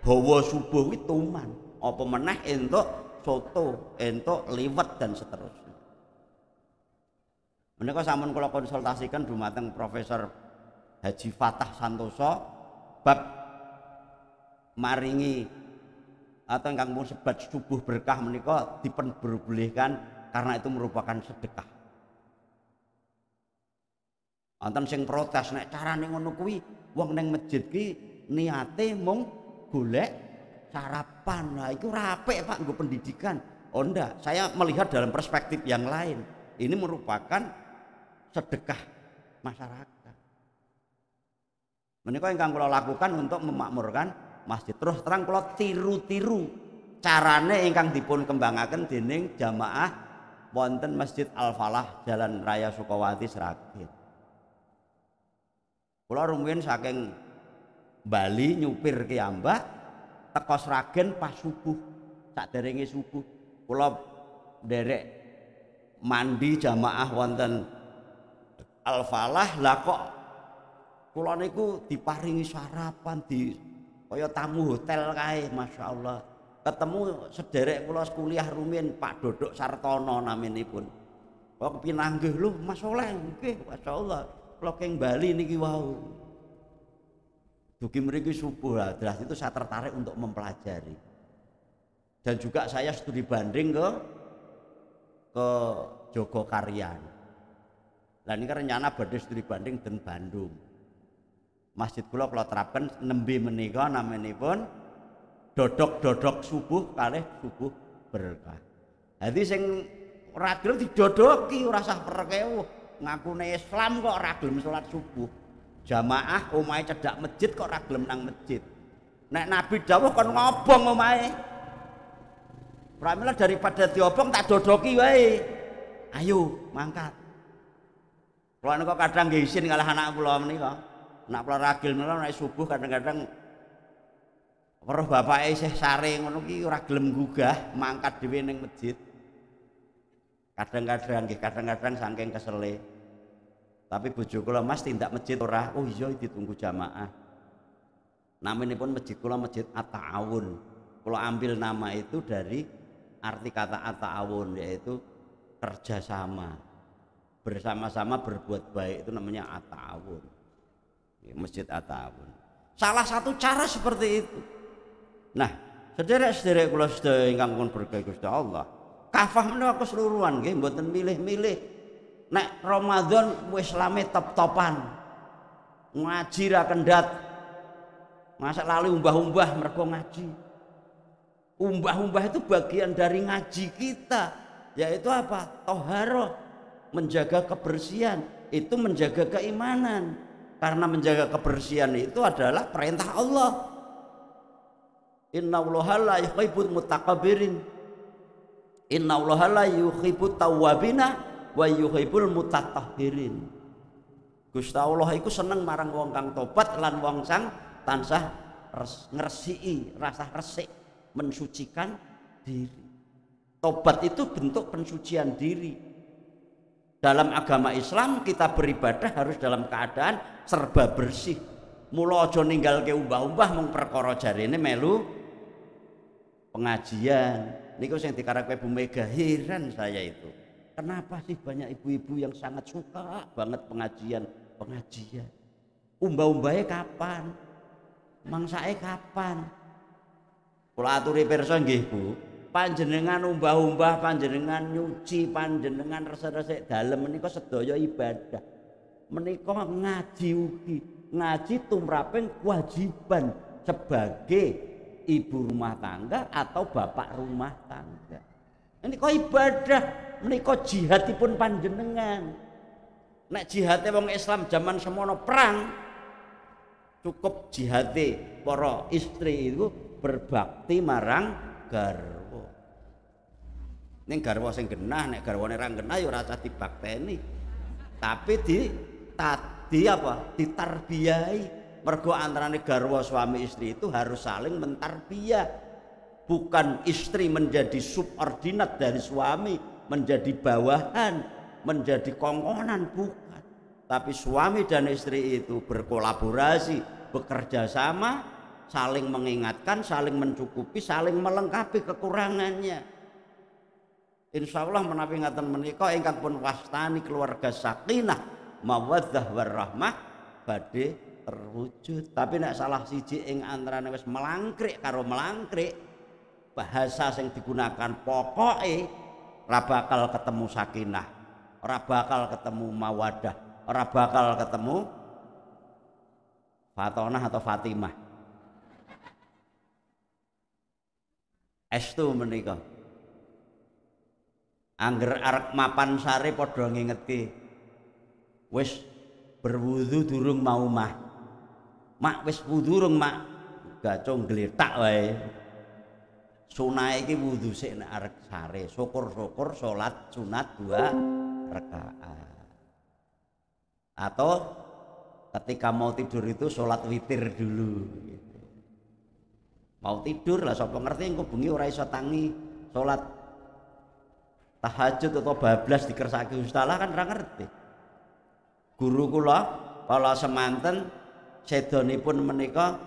[SPEAKER 1] hawa subuh kuwi tuman. Apa meneh entuk soto, entuk liwet dan seterusnya. Menika sampun kula konsultasikan dumateng Profesor Haji Fatah Santoso bab maringi atau ingkang pun sebat subuh berkah menika diperbolehkan karena itu merupakan sedekah. Wonten sing protes nek carane ngono kuwi wong ning masjid ki niate mung golek sarapan. Nah, itu rapek Pak nggo pendidikan. Oh ndak, saya melihat dalam perspektif yang lain. Ini merupakan sedekah masyarakat. Menika ingkang kula lakukan untuk memakmurkan masjid. Terus terang kula tiru-tiru carane ingkang dipun kembangaken dening jamaah wonten Masjid Al Falah Jalan Raya Sukawati Sragil. Kula rumiyin saking Bali nyupir ki ambak teko Sragen pas subuh, saderenge subuh kula nderek mandi jamaah wonten Al Falah. Lah kok kula niku diparingi sarapan di kaya tamu hotel kae, masyaallah. Ketemu sederek kula kuliah rumiyin Pak Dodok Sartono naminipun. Kok kepinanggih lho Mas Soleh nggih, masyaallah. Kula keng Bali niki wau. Dugi mriki subuh lah, jelas itu saya tertarik untuk mempelajari. Dan juga saya studi banding ke Jogokarian. Lah ini kan rencana badhe studi banding ten Bandung. Masjid kula terapkan nembe menika namanipun dodok-dodok subuh kalih subuh berkah. Dadi sing ora gelem didodoki ora usah perkewuh. Ngakune Islam kok ora gelem salat subuh. Jamaah omahe cedhak masjid kok ora gelem nang masjid. Nek Nabi dawuh kon ngobong omahe. Pramila daripada diobong tak dodoki wae. Ayo mangkat. Kula niku kadang nggih isin kalah anak kula menika. Nek kula ragil menika nek subuh kadang-kadang weruh bapake isih sare ngono ki ora gelem gugah mangkat dhewe ning masjid. Kadang-kadang nggih kadang-kadang saking kesele. Tapi bojo kula Mas tindak masjid ora. Oh iya ditunggu jamaah. Naminipun masjid kula Masjid At-Ta'awun. Kula ambil nama itu dari arti kata At-Ta'awun yaitu kerjasama. Bersama-sama berbuat baik itu namanya At-Ta'awun. Masjid At-Ta'awun. Salah satu cara seperti itu. Nah, sederek-sederek kula sedaya ingkang pun berkah Gusti Allah. Kafah menika keseluruhan nggih mboten milih-milih. Nek Ramadan wis lame top-topan. Ngaji ra kendhat. Masa lali umbah-umbah mergo ngaji. Umbah-umbah itu bagian dari ngaji kita, yaitu apa? Toharoh, menjaga kebersihan, itu menjaga keimanan. Karena menjaga kebersihan itu adalah perintah Allah. Innallaha la yuhibbul mutakabbirin. Innallaha la yuhibbut tawwabina wa yuhibbul mutatahhirin. Gusti Allah iku seneng marang wong kang tobat lan wong sang tansah ngresiki rasa resik, mensucikan diri. Tobat itu bentuk pensucian diri. Dalam agama Islam kita beribadah harus dalam keadaan serba bersih. Mula aja ninggalke umbah-umbah mung perkara jarene melu pengajian. Niku sing dikarepke Bu Mega, heran saya itu. Kenapa sih banyak ibu-ibu yang sangat suka banget pengajian? Umbah-umbahnya kapan? Mangsake kapan? Kula aturi pirsa nggih Bu, panjenengan umbah-umbah, panjenengan nyuci, panjenengan resik-resik dalem menika sedaya ibadah. Menika ngaji ugi. Ngaji tumraping kewajiban sebagai ibu rumah tangga atau bapak rumah tangga. Ini kok ibadah, menika jihadipun panjenengan. Nek jihate wong Islam zaman semono perang, cukup jihate para istri itu berbakti marang garwa. Ning garwa sing genah, nek garwane ra genah ya ora usah dibakteni. Tapi ditarbiyai. Mergo antarane garwa suami istri itu harus saling mentarbiyah. Bukan istri menjadi subordinat dari suami, menjadi bawahan, menjadi kongkonan, bukan. Tapi suami dan istri itu berkolaborasi, bekerja sama, saling mengingatkan, saling mencukupi, saling melengkapi kekurangannya. Insya Allah menawi ngaten menika ingkang pun wastani keluarga sakinah mawaddah warahmah badhe terwujud. Tapi nek salah siji ing antarane wis melangkrik karo melangkrik, bahasa yang digunakan pokoknya ora bakal ketemu sakinah, ora bakal ketemu mawadah, ora bakal ketemu Fatonah atau Fatimah. Estu menika angger arep mapan sare padha ngingetke wis berwudu durung mau mak wis wudu durung mak gacung gletak wae. Sunah iki wudu sik nek arep sare, syukur-syukur salat sunat 2 rakaat. Atau ketika mau tidur itu salat witir dulu gitu. Mau tidur lah sapa ngerti engko bengi ora iso tangi salat tahajud atau bablas dikersake Gusti Allah kan ora ngerti. Guru kula kala semanten sedanipun menika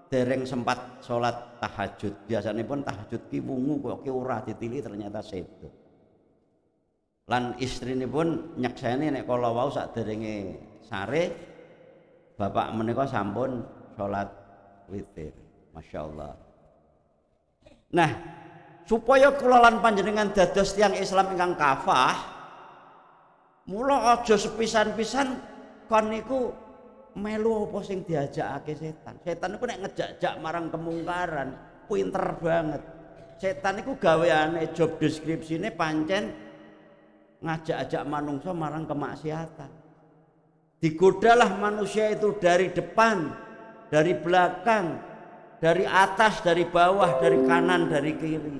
[SPEAKER 1] dereng sempat sholat tahajud. Biasanya pun tahajud ki wungu kok ki ora ditili ternyata sedo. Lan istrine pun nyekseni nek kala wau saderenge sare bapak menika sampun sholat witir. Masya Allah. Nah, supaya kula lan panjenengan dados tiyang Islam ingkang kafah, mula aja sepisan-pisan kon niku melu apa sing diajakake setan. Setan niku nek ngejak-jak marang kemungkaran, pinter banget. Setan niku gaweane job deskripsine pancen ngajak-ajak manungsa marang kemaksiatan. Digodalah manusia itu dari depan, dari belakang, dari atas, dari bawah, dari kanan, dari kiri.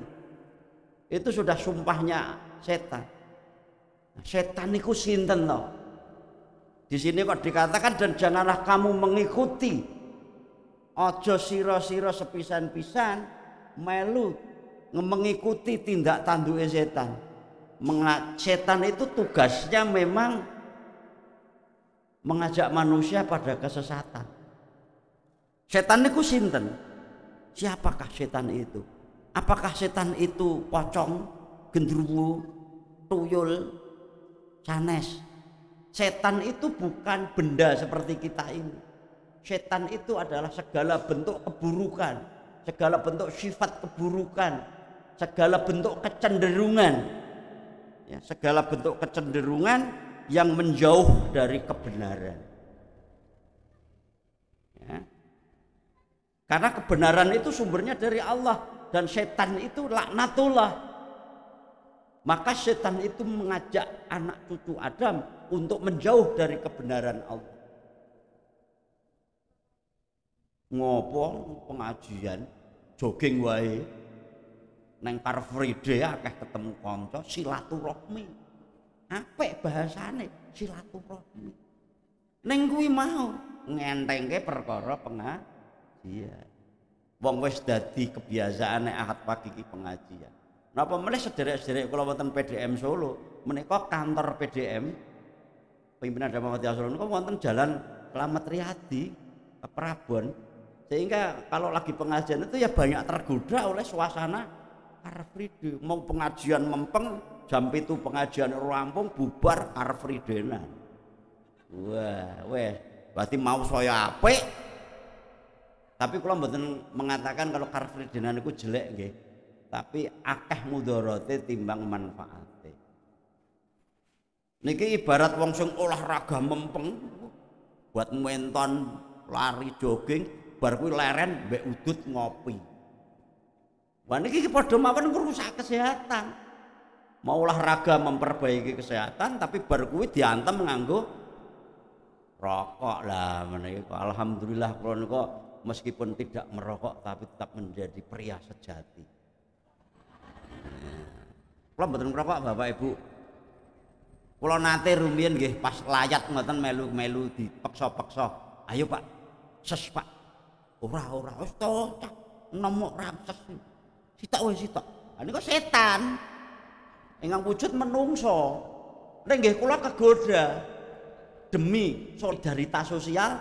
[SPEAKER 1] Itu sudah sumpahnya setan. Setan niku sinten to? Di sini kok dikatakan dan janganlah kamu mengikuti. Ojo sira-sira sepisan-pisan melu mengikuti tindak tanduke setan. Setan itu tugasnya memang mengajak manusia pada kesesatan. Setan niku sinten? Siapakah setan itu? Apakah setan itu pocong, gendruwo, tuyul, sanes? Setan itu bukan benda seperti kita ini. Setan itu adalah segala bentuk keburukan, segala bentuk sifat keburukan, segala bentuk kecenderungan, ya, segala bentuk kecenderungan yang menjauh dari kebenaran. Ya. Karena kebenaran itu sumbernya dari Allah dan setan itu laknatullah. Maka setan itu mengajak anak cucu Adam untuk menjauh dari kebenaran Allah. Ngopo pengajian jogging wae nang Car Free Day akeh ketemu kanca silaturahmi. Apik bahasane silaturahmi. Ning kuwi mau ngentengke perkara pengajian. Wong wis dadi kebiasaane ahad pagi iki pengajian. Napa meneh sederek-sederek kula wonten PDM Solo, menika kantor PDM pimpinan Dhamma Madya Solo niku wonten Jalan Slamet Riyadi ke Prabon. Sehingga kalau lagi pengajian itu ya banyak tergoda oleh suasana Car Free Day. Mau pengajian mempeng jam itu pengajian rampung bubar Car Free Day-nan. Wah, weh, berarti mau saya apik. Tapi kula mboten mengatakan kalau Car Free Day-nan niku jelek nggih. Tapi akeh mudharate timbang manfaate. Niki ibarat wong sing olahraga mempeng buat menton, lari, jogging, bar kuwi leren mbek udut ngopi. Wah niki padha mawon ngrusak kesehatan. Mau olahraga memperbaiki kesehatan tapi bar kuwi diantem nganggo rokok lah meniki. Alhamdulillah kula niku meskipun tidak merokok tapi tetap menjadi pria sejati. Kula mboten ngerokok Bapak Ibu. Kula nate rumiyin nggih pas layat ngoten melu-melu dipeksa-peksa. Ayo Pak, ses Pak. Ora wis to, nemok ramses. Sitok wis sitok. Lah niku setan. Ingkang wujud menungso. Nek nggih kula kegoda demi solidaritas sosial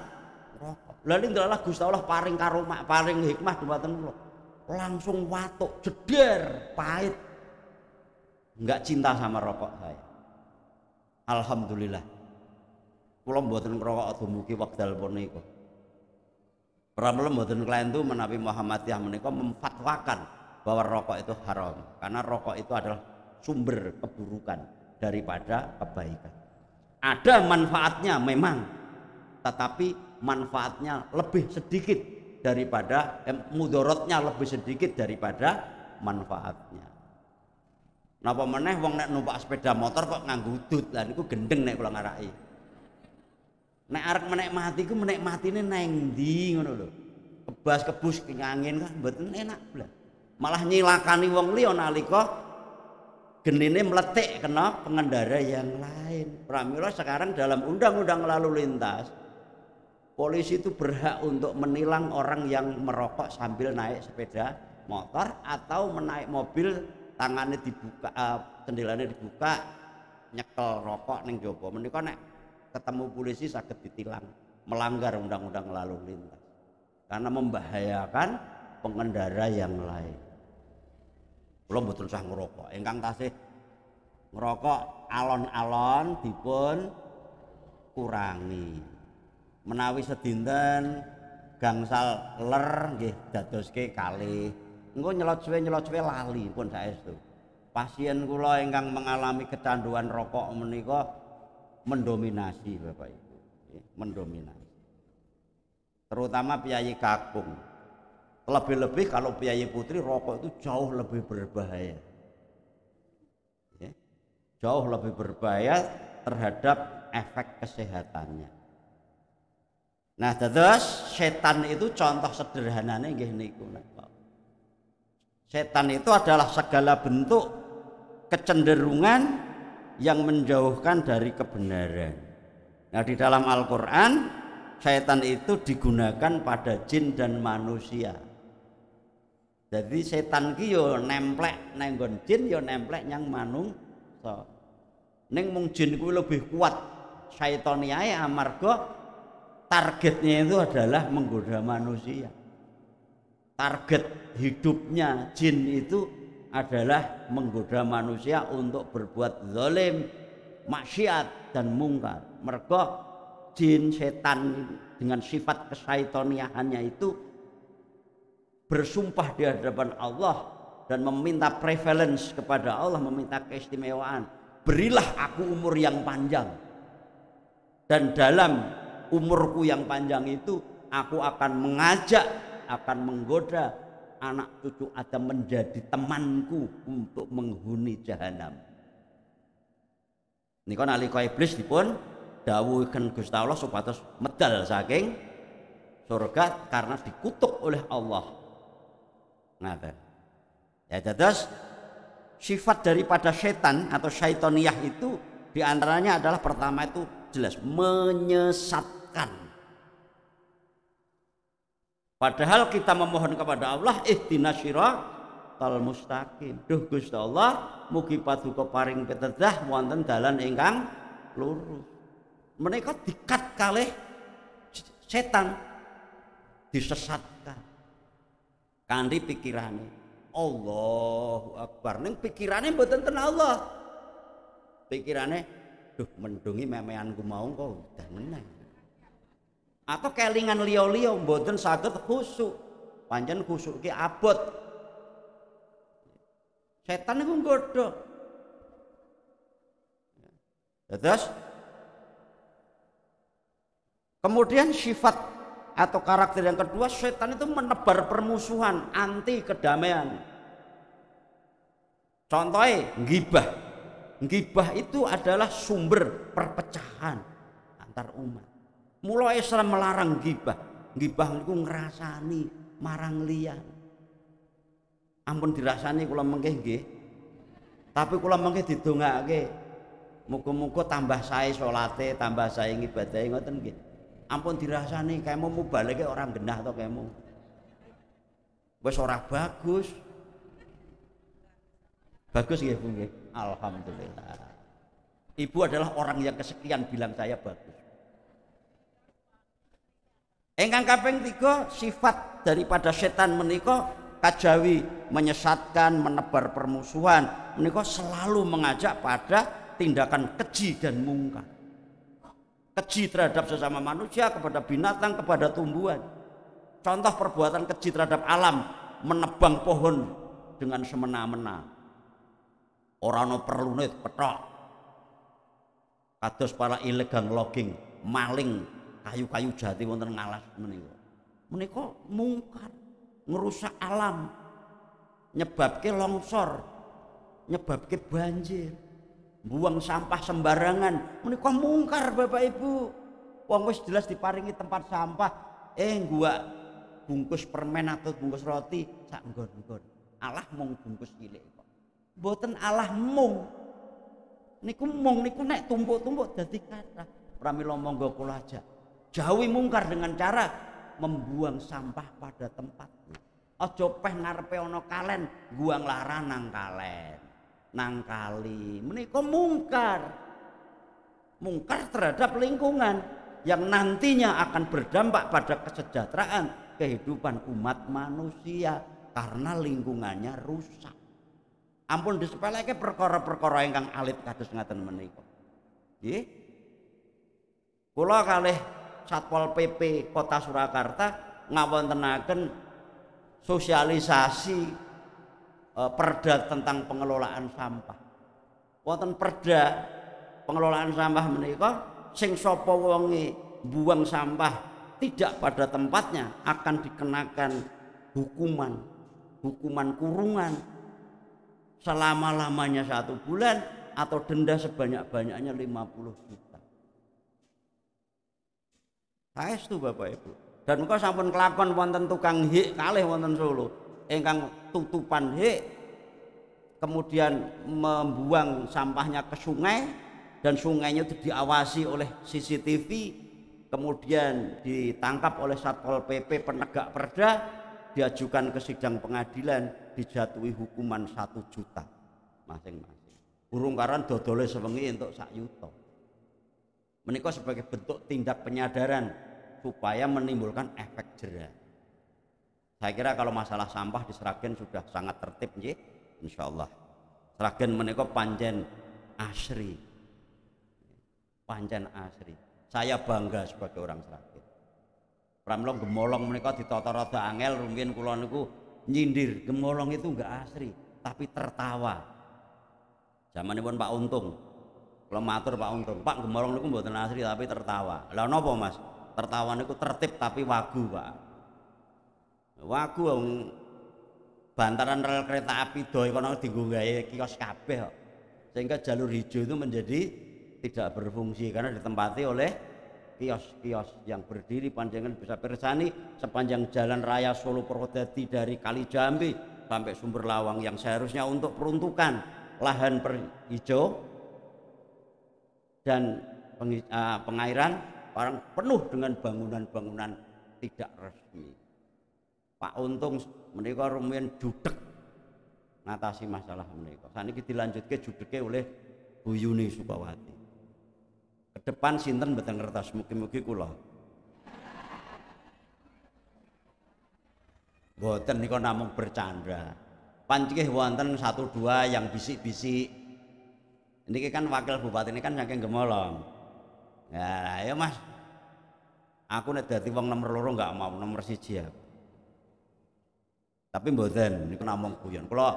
[SPEAKER 1] rokok. Lah ning dalah Gusti Allah paring karumak, paring hikmah dumateng kula. Langsung watuk jeder, pahit. Enggak cinta sama rokok saya. Alhamdulillah. Kula mboten ngrokok dumugi wekdal punika. Pramila mboten klentu menawi Muhammadiyah menika memfatwakan bahwa rokok itu haram karena rokok itu adalah sumber keburukan daripada kebaikan. Ada manfaatnya memang, tetapi manfaatnya lebih sedikit daripada mudorotnya lebih sedikit daripada manfaatnya. Napa meneh wong nek numpak sepeda motor kok nganggo udut, lah niku gendeng nek kula ngaraki. Nek arep menikmati ku menikmatine nang ndi ngono lho. Kebas-kebus angin kan mboten enak blas. Malah nyilakani wong liya nalika genine meletik kena pengendara yang lain. Pramila sekarang dalam undang-undang lalu lintas polisi itu berhak untuk menilang orang yang merokok sambil naik sepeda motor atau menaik mobil tangannya dibuka, jendelanya dibuka, nyekel rokok ning jaba. Menika nek ketemu polisi saged ditilang, melanggar undang-undang lalu lintas karena membahayakan pengendara yang lain. Kula mboten usah ngerokok. Ingkang tasih ngerokok alon-alon dipun kurangi. Menawi sedinten gangsal ler nggih dadoske kalih. Engko nyelot suwe lali pun saestu. Pasien kula ingkang mengalami kecanduan rokok menika mendominasi Bapak Ibu, mendominasi. Terutama piyayi kakung. Lebih-lebih kalau piyayi putri rokok itu jauh lebih berbahaya. Jauh lebih berbahaya terhadap efek kesehatannya. Nah, terus setan itu contoh sederhananya nggih niku. Setan itu adalah segala bentuk kecenderungan yang menjauhkan dari kebenaran. Nah, di dalam Al-Qur'an setan itu digunakan pada jin dan manusia. Jadi setan ki yo nemplek nang nggon jin yo nemplek nyang manungsa. Ning mung jin kuwi lebih kuat syaitoniae amarga targetnya itu adalah menggoda manusia. Target hidupnya jin itu adalah menggoda manusia untuk berbuat zalim, maksiat dan mungkar. Mergo jin setan dengan sifat kesaitoniahannya itu bersumpah di hadapan Allah dan meminta prevalence kepada Allah, meminta keistimewaan. Berilah aku umur yang panjang. Dan dalam umurku yang panjang itu aku akan mengajak, akan menggoda anak cucu Adam menjadi temanku untuk menghuni jahanam. Nika nalika iblis dipun dawuhken Gusti Allah supados medal saking surga karena dikutuk oleh Allah. Ngaten. Ya dados sifat daripada setan atau syaitoniyah itu diantaranya adalah pertama itu jelas menyesatkan. Padahal kita memohon kepada Allah ihdinas shiratal mustaqim. Duh Gusti Allah mugi paduka paring pitedah wonten dalan ingkang lurus. Menika dikat kalih setan, disesatkan kanthi pikirane Allahu Akbar. Ning pikirane mboten ten Allah. Pikirane duh mendungi memeanku mau kok udah meneh. Atau kelingan liya-liya mboten saged khusyuk. Pancen khusyuk ki abot. Setan niku nggodha. Terus kemudian sifat atau karakter yang kedua, setan itu menebar permusuhan, anti kedamaian. Contohnya ngibah. Ngibah itu adalah sumber perpecahan antar umat. Mulai Islam melarang ngibah. Ngibah niku ngrasani marang liyan. Ampun dirasani kula mengke nggih. Tapi kula mengke didongake muga-muga tambah sae salate, tambah sae ngibadahe ngoten nggih. Ampun dirasani kemo mubalike ora genah to kemo. Wis ora bagus. Bagus nggih Bu nggih. Alhamdulillah. Ibu adalah orang yang kesekian bilang saya bagus. Ingkang kaping 3 sifat daripada setan menika kajawi menyesatkan, menebar permusuhan, menika selalu mengajak pada tindakan keji dan mungkar. Keji terhadap sesama manusia, kepada binatang, kepada tumbuhan. Contoh perbuatan keji terhadap alam, menebang pohon dengan semena-mena. Ora ana perlune petok. Kados para illegal logging, maling kayu-kayu jati wonten ngalas menika. Menika mungkar, ngerusak alam, nyebabke longsor, nyebabke banjir, buang sampah sembarangan, menika mungkar Bapak Ibu. Wong wis jelas diparingi tempat sampah, gua bungkus permen atau bungkus roti sak nggon-nggon. Allah mung bungkus cilik kok. Mboten Allah mung. Niku mung niku nek tumpuk-tumpuk dadi kathah. Pramila monggo kula ajak. Jauhi mungkar dengan cara membuang sampah pada tempatnya. Aja peh ngarepe ana kalen, buang lara nang kalen, nang kali. Menika mungkar. Mungkar terhadap lingkungan yang nantinya akan berdampak pada kesejahteraan kehidupan umat manusia karena lingkungannya rusak. Ampun disepeleke perkara-perkara ingkang alit kados ngaten menika. Nggih. Kula kalih Satpol PP Kota Surakarta ngawontenaken sosialisasi perda tentang pengelolaan sampah. Wonten perda pengelolaan sampah menika sing sapa wonge buang sampah tidak pada tempatnya akan dikenakan hukuman kurungan selama-lamanya 1 bulan atau denda sebanyak-banyaknya 50 juta. Saestu Bapak Ibu. Dan engko sampun kelakon wonten tukang hik kalih wonten Solo ingkang tutupan hik kemudian membuang sampahnya ke sungai dan sungainya itu diawasi oleh CCTV, kemudian ditangkap oleh Satpol PP penegak perda, diajukan ke sidang pengadilan, dijatuhi hukuman 1 juta masing-masing. Burung karan dodole sewengi untuk sak yuta. Menika sebagai bentuk tindak penyadaran supaya menimbulkan efek jera. Saya kira kalau masalah sampah di Sragen sudah sangat tertib nggih, insyaallah. Sragen menika pancen asri. Pancen asri. Saya bangga sebagai orang Sragen. Pramila gemolong menika ditata rada angel, rumiyin kula niku nyindir, gemolong itu enggak asri, tapi tertawa. Zamanipun Pak Untung. Kula matur Pak Untung, Pak gemolong niku mboten asri tapi tertawa. Lah napa Mas? Tertawa niku tertib tapi wagu, Pak. Wagu wong bantaran rel kereta api doi kono dienggo gawe kios kabeh kok. Sehingga jalur hijau itu menjadi tidak berfungsi karena ditempati oleh kios-kios yang berdiri. Panjenengan bisa pirsani sepanjang jalan raya Solo Purwodadi dari Kali Jambi sampai Sumber Lawang yang seharusnya untuk peruntukan lahan hijau dan pengairan orang penuh dengan bangunan-bangunan tidak resmi. Pak Untung menika rumiyin judek ngatasi masalah menika. Saniki dilanjutke judeke oleh Bu Yuni Sukawati. Kedepan sinten mboten ngertos, mugi-mugi kula. Mboten nika namung bercanda. Pancih wonten 1-2 yang bisik-bisik. Niki kan wakil bupati ini kan saking Gemolong. Ya, ayo Mas. Aku nek dadi wong nomor 2 enggak mau, nomor 1 ya. Tapi mboten niku namung guyon. Kula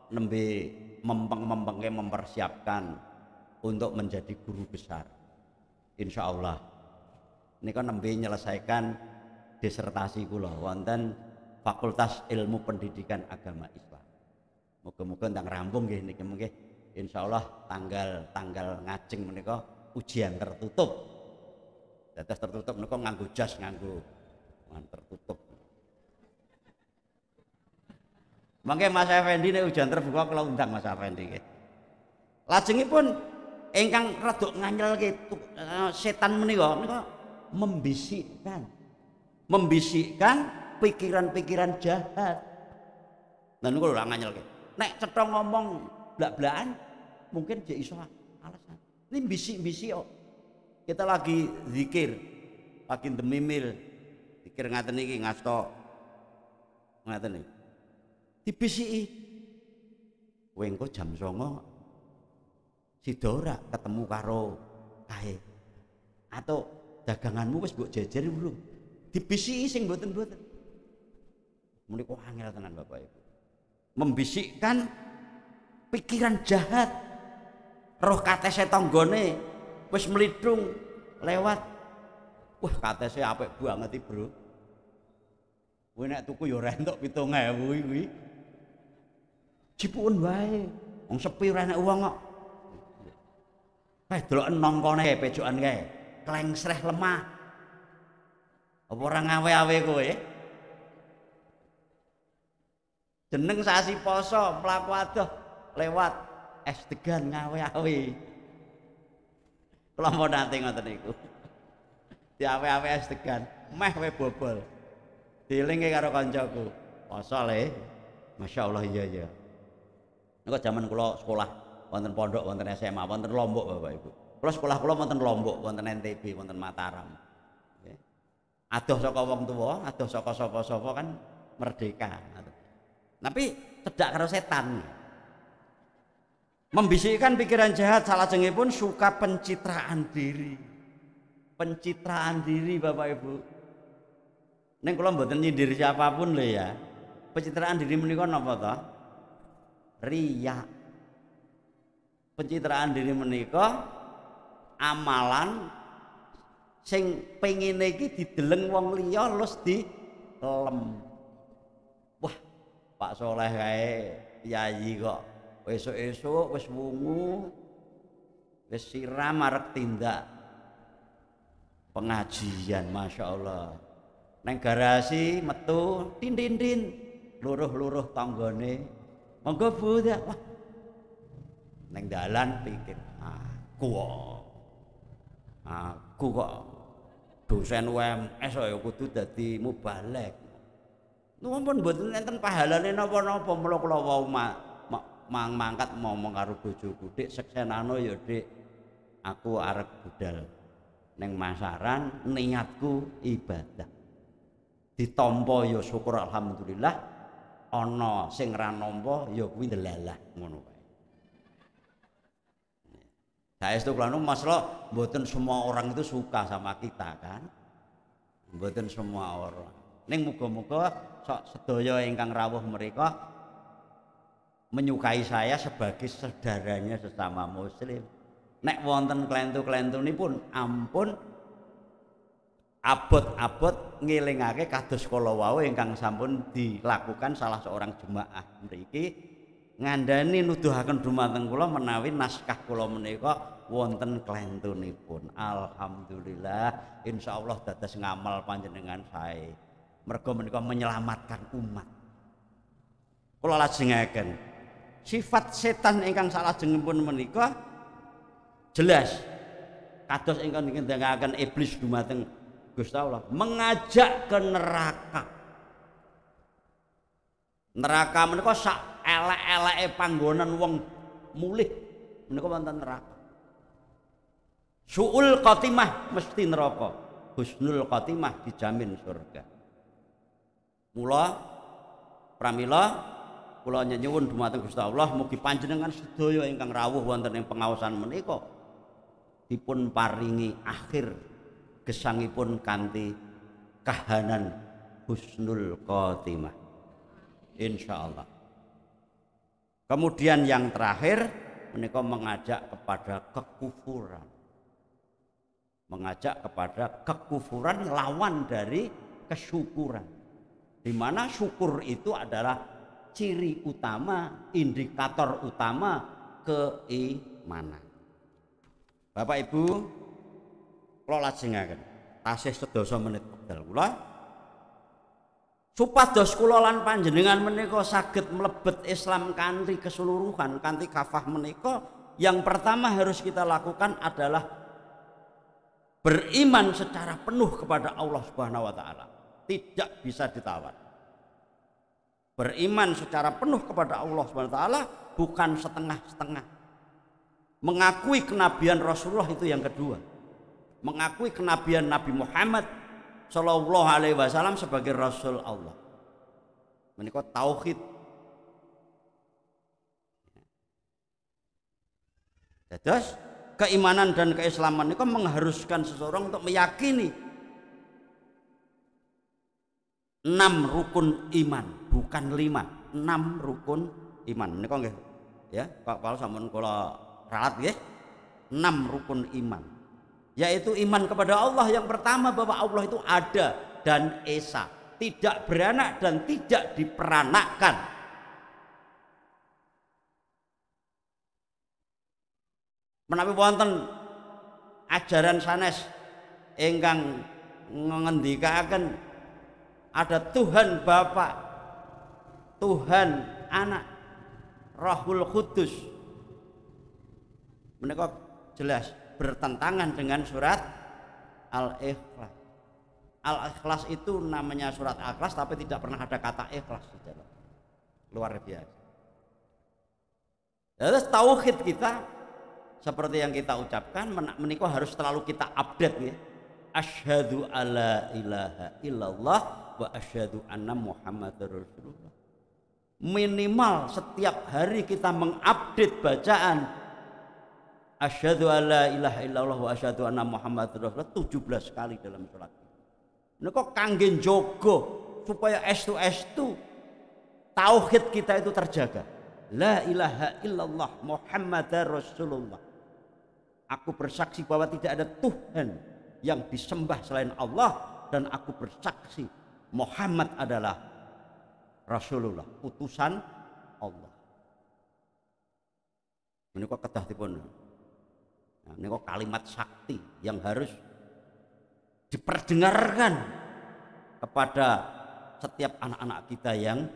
[SPEAKER 1] nembe mempeng-mempengke mempersiapkan untuk menjadi guru besar. Insyaallah. Niku nembe menyelesaikan disertasi kula wonten Fakultas Ilmu Pendidikan Agama Islam. Muga-muga ndang rampung nggih niki nggih. Insyaallah tanggal ngajeng menika ujian tertutup. Dados tertutup menika nganggo jas nganggo tertutup. Mangke Mas Effendi nek ujian terbuka kula undang Mas Effendi nggih. Lajengipun ingkang rada nganyelke setan menika membisikkan pikiran-pikiran jahat. Nah niku lho nganyelke. Nek cetha ngomong blak-blakan mungkin dia iso alasan. Ini bisik-bisik kok. Kita lagi zikir, lagi demimil. Zikir ngaten iki ngasto. Ngaten iki. Dibisiki. Kowe engko jam 09.00 sida ora ketemu karo kae. Atau daganganmu wis mbok jejer belum? Dibisiki sing mboten-mboten. Menika angel tenan Bapak Ibu. Membisikkan pikiran jahat. Roh katese tanggane wis mlidung lewat. Wah, katese apik banget iki, Bro. Kowe nek tuku ya ora entuk 7.000 kuwi. Cipuken wae. Wong sepi ora enek wong kok. Delok nongkone pejokan kae. Klengsreh lemah. Apa ora ngawe-awe kowe? Jeneng sasi poso mlaku adoh lewat es degan ngawe-awe. Kula mau nate ngoten niku. Diawe-awe es degan, meh we bobol. Dielinge karo kancaku. Poso le. Masyaallah iya. Niku jaman kula sekolah wonten pondok, wonten SMA, wonten Lombok Bapak Ibu. Kula sekolah kula wonten Lombok, wonten NTB, wonten Mataram. Nggih. Adoh saka wong tuwa, adoh saka sapa-sapa kan merdeka. Tapi cedak karo setan. Membisikkan pikiran jahat salajengipun suka pencitraan diri. Pencitraan diri Bapak Ibu. Ning kula mboten nyindir siapapun lho ya. Pencitraan diri menika napa to? Riya. Pencitraan diri menika amalan sing pengine iki dideleng wong liya lus dilem. Wah, Pak Soleh kae yayi kok esuk-esuk wis wungu wis siram arek tindak pengajian, Masya Allah. Neng garasi metu tin luruh tanggane monggo Bu ya. Wah, neng dalan pikir aku kok dosen UMS ya kudu dadi mubalek. Nuwun mboten enten pahalane napa-napa, mula kula wau mangkat ngomong karo bojoku, "Dik, seksenano ya, Dik. Aku arep budal ning masaran, niatku ibadah. Ditampa ya syukur alhamdulillah, ana sing ra nampa ya kuwi delalah." Ngono wae. Saestu kula nu masalah mboten semua orang itu suka sama kita kan. Mboten semua orang. Ning muga-muga sedaya ingkang rawuh mereka menyukai saya sebagai saudaranya sesama muslim. Nek wonten klentu-klentunipun ampun abot-abot ngelingake kados kala wau ingkang sampun dilakukan salah seorang jemaah mriki ngandani nuduhaken dumateng kula menawi naskah kula menika wonten klentunipun. Alhamdulillah insyaallah dados ngamal panjenengan sae. Mergo menika menyelamatkan umat. Kula lajengaken sifat setan ingkang salajengipun menika jelas kados ingkang dikendhengake iblis dumateng Gusti Allah, mengajak ke neraka. Neraka menika sak elek-eleke panggonan wong mulih menika wonten neraka. Suul khotimah mesti neraka. Husnul khotimah dijamin surga. Mula pramila kula nyuwun dumateng Gusti Allah mugi panjenengan sedaya ingkang rawuh wonten ing pengaosan menika dipun paringi akhir gesangipun kanthi kahanan husnul khotimah insyaallah. Kemudian yang terakhir menika mengajak kepada kekufuran. Mengajak kepada kekufuran lawan dari kesyukuran. Di mana syukur itu adalah ciri utama, indikator utama keimanan. Bapak Ibu, kula lajengaken tasih sedasa menit wekdal kula supados kula lan panjenengan menika saged mlebet Islam kanthi keseluruhan, kanthi kafah menika, yang pertama harus kita lakukan adalah beriman secara penuh kepada Allah Subhanahu wa taala. Tidak bisa ditawar. Beriman secara penuh kepada Allah Subhanahu wa taala, bukan setengah-setengah. Mengakui kenabian Rasulullah itu yang kedua. Mengakui kenabian Nabi Muhammad sallallahu alaihi wasallam sebagai Rasul Allah. Menika tauhid. Terus keimanan dan keislaman itu mengharuskan seseorang untuk meyakini 6 rukun iman, bukan 5, 6 rukun iman. Menika nggih ya, kalau sampun kula ralat nggih, 6 rukun iman. Yaitu iman kepada Allah yang pertama, bahwa Allah itu ada dan esa, tidak beranak dan tidak diperanakkan. Menawi wonten ajaran sanes ingkang ngendikaken ada Tuhan Bapa, Tuhan Anak, Rohul Kudus, menika jelas bertentangan dengan surat Al-Ikhlas. Al-Ikhlas itu namanya surat Al-Ikhlas, tapi tidak pernah ada kata ikhlas di dalam. Luar biasa. Terus tauhid kita seperti yang kita ucapkan menika harus selalu kita update ya. Asyhadu alla ilaha illallah wa asyhadu anna Muhammadar Rasulullah. Minimal setiap hari kita mengupdate bacaan asyhadu alla ilaha illallah wa asyhadu anna Muhammadar Rasulullah 17 kali dalam salat. Menika kangge njogo supaya estu-estu tauhid kita itu terjaga. La ilaha illallah Muhammadar Rasulullah. Aku bersaksi bahwa tidak ada Tuhan yang disembah selain Allah, dan aku bersaksi Muhammad adalah Rasulullah, utusan Allah. Menika kedah dipun. Nah, menika kalimat sakti yang harus diperdengarkan kepada setiap anak-anak kita yang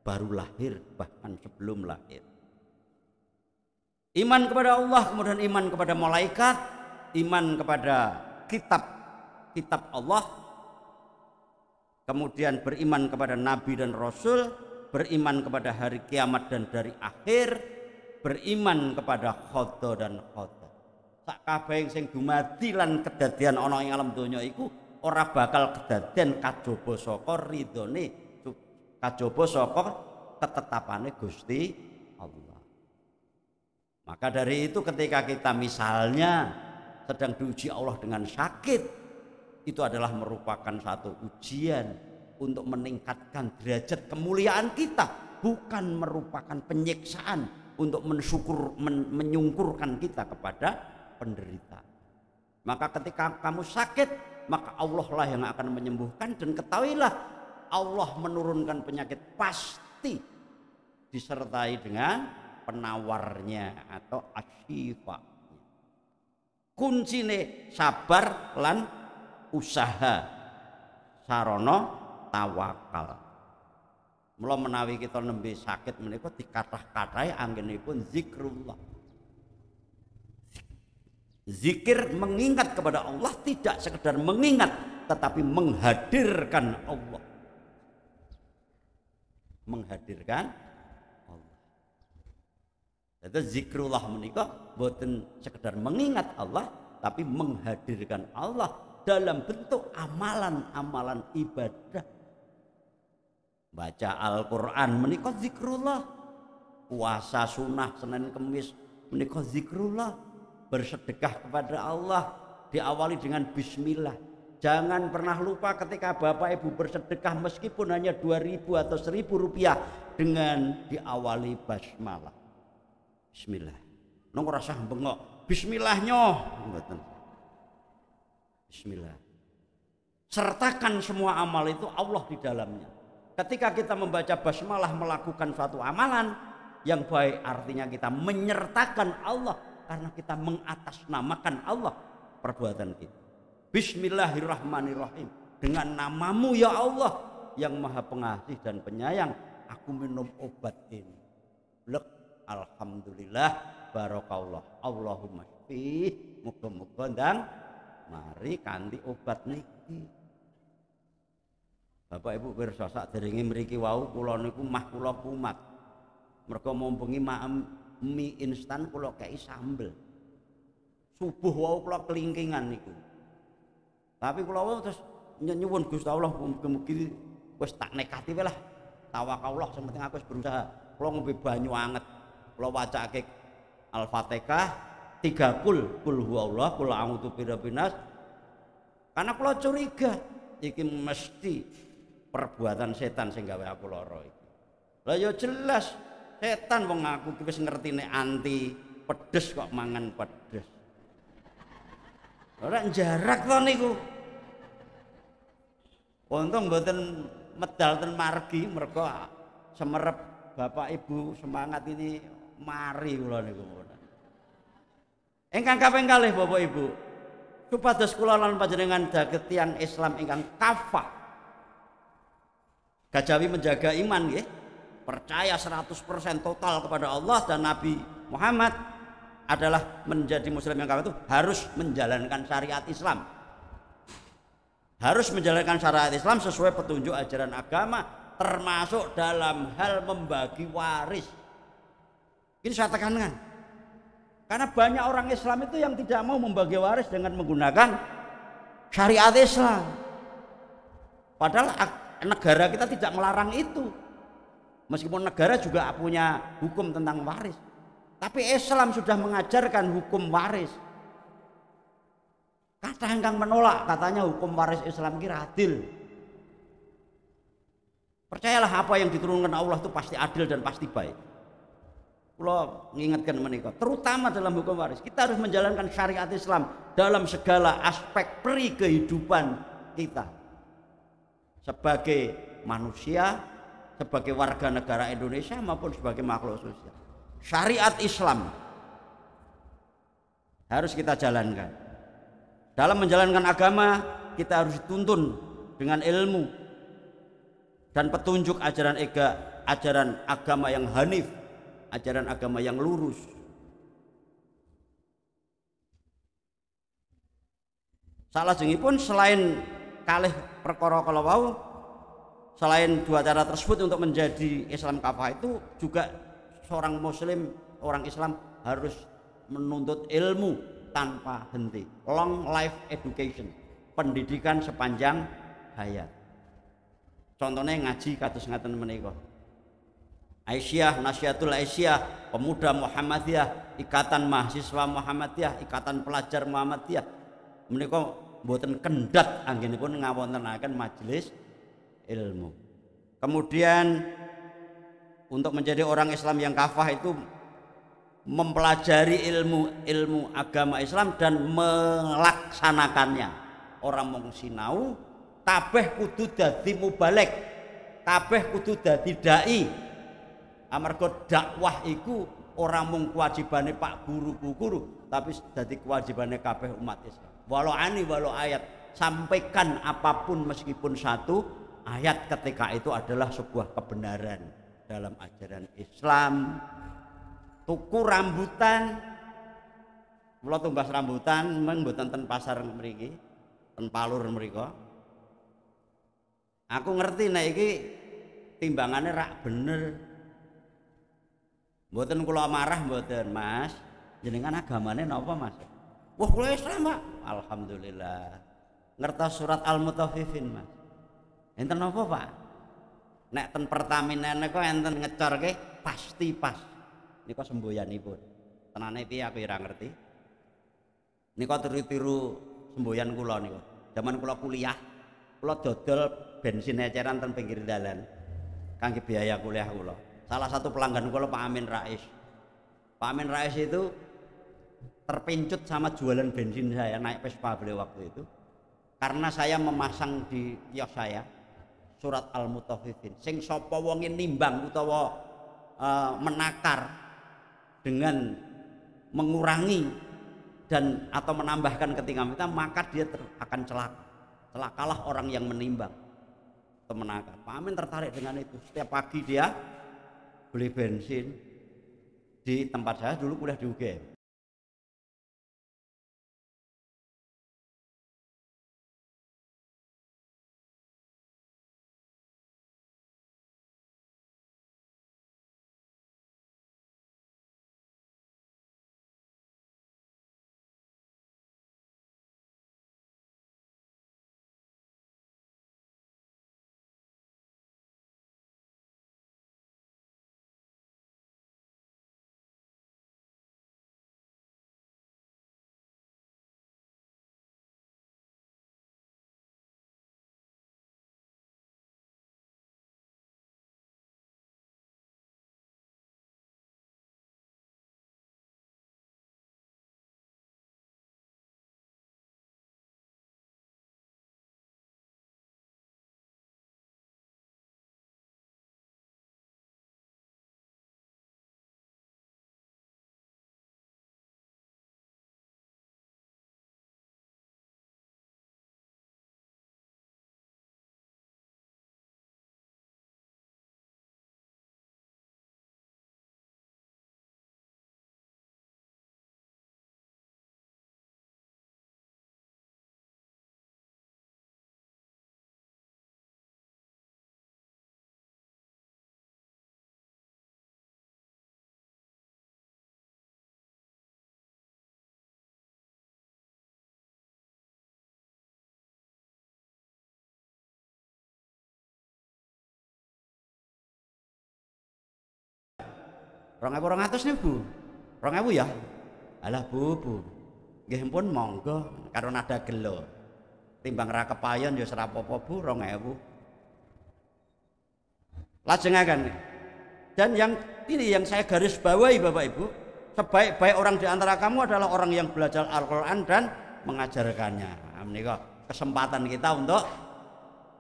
[SPEAKER 1] baru lahir, bahkan sebelum lahir. Iman kepada Allah, kemudian iman kepada malaikat, iman kepada kitab Allah, kemudian beriman kepada nabi dan rasul, beriman kepada hari kiamat dan dari akhir, beriman kepada qada dan qadar. Sak kabeh sing dumadi lan kedadian ana ing alam donya iku ora bakal kedadian kajaba saka ridhone, kajaba saka ketetapane Gusti Allah. Maka dari itu ketika kita misalnya sedang diuji Allah dengan sakit, itu adalah merupakan satu ujian untuk meningkatkan derajat kemuliaan kita, bukan merupakan penyiksaan untuk menyungkurkan kita kepada penderitaan. Maka ketika kamu sakit, maka Allah lah yang akan menyembuhkan, dan ketahuilah Allah menurunkan penyakit pasti disertai dengan penawarnya atau asyifa. Kuncine sabar lan usaha sarana tawakal. Mula menawi kita nembe sakit menika dikathah-kathahi anggenipun zikrullah. Zikir mengingat kepada Allah, tidak sekedar mengingat tetapi menghadirkan Allah. Menghadirkan Allah. Itu zikrullah menika boten sekedar mengingat Allah, tapi menghadirkan Allah dalam bentuk amalan-amalan ibadah. Baca Al-Quran menika zikrullah, puasa sunnah Senin Kemis menika zikrullah, bersedekah kepada Allah diawali dengan bismillah. Jangan pernah lupa ketika Bapak Ibu bersedekah meskipun hanya 2.000 atau 1.000 rupiah dengan diawali basmalah. Bismillah. Nong rasa bengok. Bismillahnya. Bismillah. Sertakan semua amal itu Allah di dalamnya. Ketika kita membaca basmalah melakukan suatu amalan yang baik, artinya kita menyertakan Allah karena kita mengatasnamakan Allah perbuatan kita. Bismillahirrahmanirrahim. Dengan namamu ya Allah yang maha pengasih dan penyayang, aku minum obat ini. Lek, alhamdulillah, barokallah, Allahumma syfih, muga-muga ndang mari kanthi obat niki. Bapak Ibu pirsa sadèrènge mriki wau kula niku mah kula kumat. Mergo mumpungi mie instan kula kei sambel. Subuh wau kula kelingkingan niku. Tapi kula wau terus nyuwun Gusti Allah mugi-mugi wis tak nekati wae lah. Tawakallah sing penting aku wis berusaha. Kula ngombe banyu anget. Kula wacake Al-Fatihah 3 kul huwallah, kul a'udzu birabbin nas. Karena kula curiga iki mesti perbuatan setan sing gawe aku lara iki. Lah ya jelas setan wong aku ki wis ngertine anti pedes kok mangan pedes. Ora jarak to niku. Untung mboten medal ten margi mergo semerep Bapak Ibu semangat ini mari kula niku. Ingkang kaping kalih Bapak Ibu, supados kula lan panjenengan daget tiyang Islam ingkang kafah gajawi menjaga iman nggih, percaya 100% total kepada Allah dan Nabi Muhammad adalah menjadi muslim yang kafah itu harus menjalankan syariat Islam. Harus menjalankan syariat Islam sesuai petunjuk ajaran agama, termasuk dalam hal membagi waris. Ini saya tekankan. Karena banyak orang Islam itu yang tidak mau membagi waris dengan menggunakan syariat Islam. Padahal negara kita tidak melarang itu. Meskipun negara juga punya hukum tentang waris. Tapi Islam sudah mengajarkan hukum waris. Kata engkang menolak, katanya hukum waris Islam kira adil. Percayalah apa yang diturunkan Allah itu pasti adil dan pasti baik. Kula mengingatkan menika, terutama dalam hukum waris, kita harus menjalankan syariat Islam dalam segala aspek peri kehidupan kita. Sebagai manusia, sebagai warga negara Indonesia maupun sebagai makhluk sosial. Syariat Islam harus kita jalankan. Dalam menjalankan agama kita harus dituntun dengan ilmu dan petunjuk ajaran agama yang hanif, ajaran agama yang lurus. Salajengipun selain kalih perkara kala wau, selain dua cara tersebut untuk menjadi Islam kafah itu juga seorang muslim, orang Islam harus menuntut ilmu tanpa henti, long life education, pendidikan sepanjang hayat. Contohnya ngaji kados ngaten menika. Aisyah, Nasyatul Aisyah, Pemuda Muhammadiyah, Ikatan Mahasiswa Muhammadiyah, Ikatan Pelajar Muhammadiyah. Menika mboten kendhat anggenipun ngawontenaken majelis ilmu. Kemudian untuk menjadi orang Islam yang kafah itu mempelajari ilmu agama Islam dan melaksanakannya. Orang mung sinau, kabeh kudu dadi mubaligh, kabeh kudu dadi dai. Amarga dakwah iku ora mung kewajibane Pak Guru Bu Guru, tapi dadi kewajibane kabeh umat Islam. Walau ani walau ayat, sampaikan apapun meskipun satu ayat ketika itu adalah sebuah kebenaran dalam ajaran Islam. Tuku rambutan, kula tumbas rambutan mung mboten ten pasar mriki, ten Palur mriko. Aku ngerti nek iki timbangane rak bener. Mboten kula marah mboten, Mas. Jenengan agamane napa, Mas? Wah, kula Islam, Pak. Alhamdulillah. Ngertos surat Al-Mutaffifin, Mas. Enten napa, Pak? Nek ten Pertamina niku enten ngecorke pasti pas. Nika semboyanipun. Tenane piye aku ora ngerti. Nika tiru-tiru semboyan kula niku. Zaman kula kuliah, kula dodol bensin eceran ten pinggir dalan. Kangge biaya kuliah kula. Salah satu pelanggan kula Pak Amin Rais. Pak Amin Rais itu terpincut sama jualan bensin saya naik Vespa beliau waktu itu. Karena saya memasang di kios saya surat Al-Mutaffifin. Sing sapa wonge nimbang utawa menakar dengan mengurangi dan atau menambahkan ketika maka dia akan celaka. Celakalah orang yang menimbang atau menakar. Pak Amin tertarik dengan itu. Setiap pagi dia beli bensin di tempat saya dulu kuliah di UGM. Rong atus nih Bu, 2000 ya. Alah Bu, nggih pun monggo karo nada gelo. Timbang ra kepayon ya ora apa-apa Bu, 2000. Lajengaken. Dan yang ini yang saya garis bawahi Bapak Ibu, sebaik-baik orang di antara kamu adalah orang yang belajar Al-Qur'an dan mengajarkannya. Menika kesempatan kita untuk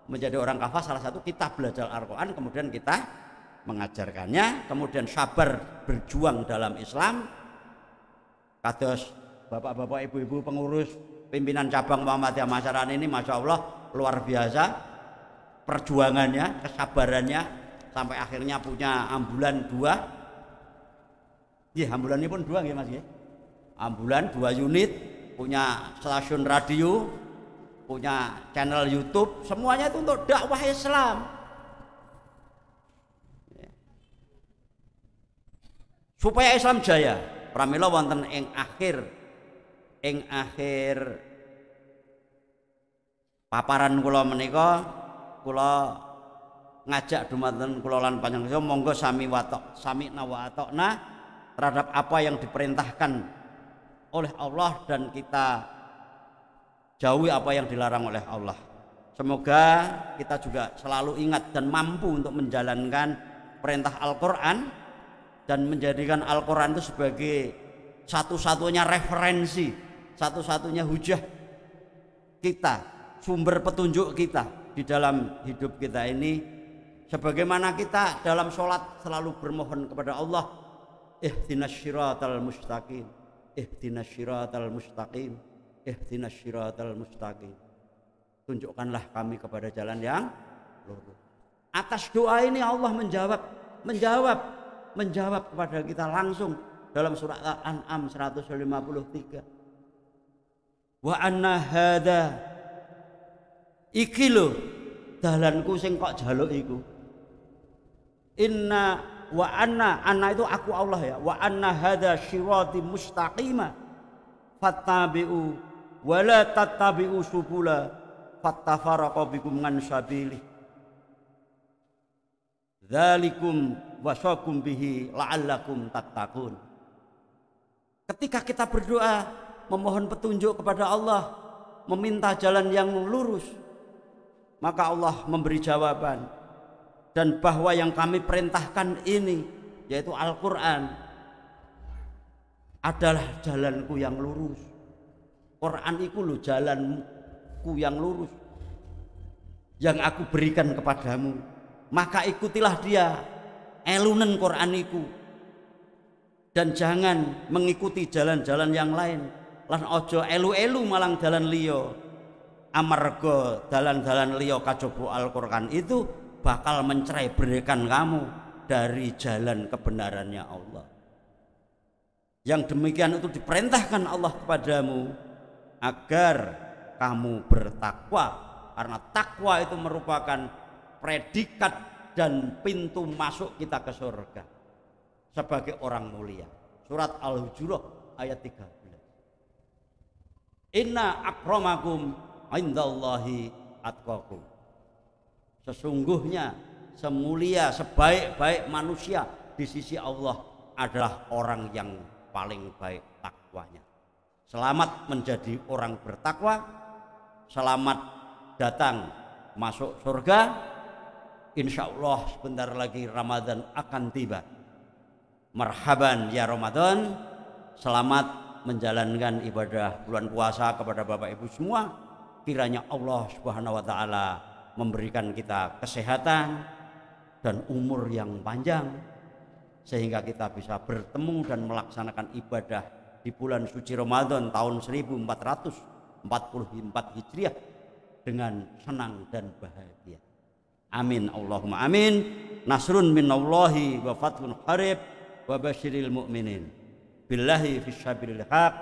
[SPEAKER 1] menjadi orang kafah, salah satu kita belajar Al-Qur'an kemudian kita mengajarkannya, kemudian sabar berjuang dalam Islam. Kados bapak-bapak ibu-ibu pengurus pimpinan cabang Muhammadiyah Masyarakat ini, masya Allah luar biasa perjuangannya, kesabarannya sampai akhirnya punya ambulan 2. Ambulan ini pun 2 nggih Mas nggih. Ambulan 2 unit, punya stasiun radio, punya channel YouTube, semuanya itu untuk dakwah Islam. Supaya Islam jaya, pramila wonten ing akhir paparan kula menika, kula ngajak dumateng kula lan panjenengan monggo sami'na wa ata'na terhadap apa yang diperintahkan oleh Allah dan kita jauhi apa yang dilarang oleh Allah. Semoga kita juga selalu ingat dan mampu untuk menjalankan perintah Al-Qur'an dan menjadikan Al-Quran itu sebagai satu-satunya referensi, satu-satunya hujah kita, sumber petunjuk kita di dalam hidup kita ini. Sebagaimana kita dalam sholat selalu bermohon kepada Allah, ihdinas syiratal mustaqim, ihdinas syiratal mustaqim, ihdinas syiratal mustaqim. Tunjukkanlah kami kepada jalan yang lurus. Atas doa ini Allah menjawab kepada kita langsung dalam surat Al-An'am 153. Wa anna hadza iki lho dalanku sing kok jaluk iku. Inna wa anna itu aku Allah ya. Wa anna hadza syirati mustaqima fattabi'u wa la tattabi'u subula fattafaraqu bikum an sabili. Dzalikum wasaqum bihi la'allakum tattaqun. Ketika kita berdoa memohon petunjuk kepada Allah, meminta jalan yang lurus, maka Allah memberi jawaban. Dan bahwa yang kami perintahkan ini, yaitu Al-Quran, adalah jalanku yang lurus. Quran iku lho jalanku yang lurus. yang aku berikan kepadamu, maka ikutilah dia, elunen Quran iku, dan jangan mengikuti jalan-jalan yang lain. Lan ojo elu-elu malang dalan liya, amarga dalan-dalan liya kajaba Al-Qur'an itu bakal mencerai-beraikan kamu dari jalan kebenarannya Allah. Yang demikian itu diperintahkan Allah kepadamu agar kamu bertakwa, karena takwa itu merupakan predikat dan pintu masuk kita ke surga sebagai orang mulia. Surat Al-Hujurat ayat 13. Inna akramakum indallahi atqakum. Sesungguhnya semulia, sebaik-baik manusia di sisi Allah adalah orang yang paling baik takwanya. Selamat menjadi orang bertakwa, selamat datang masuk surga. Insya Allah sebentar lagi Ramadan akan tiba. Marhaban ya Ramadan, selamat menjalankan ibadah bulan puasa kepada Bapak Ibu semua. Kiranya Allah Subhanahu wa taala memberikan kita kesehatan dan umur yang panjang sehingga kita bisa bertemu dan melaksanakan ibadah di bulan suci Ramadan tahun 1444 Hijriah dengan senang dan bahagia. Amin Allahumma amin. Nasrun minallahi wa fathun qarib wa basyiril mu'minin. Billahi fisyabilil haq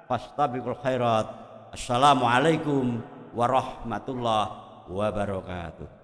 [SPEAKER 1] fastabiqul khairat. Assalamualaikum warahmatullahi wabarakatuh.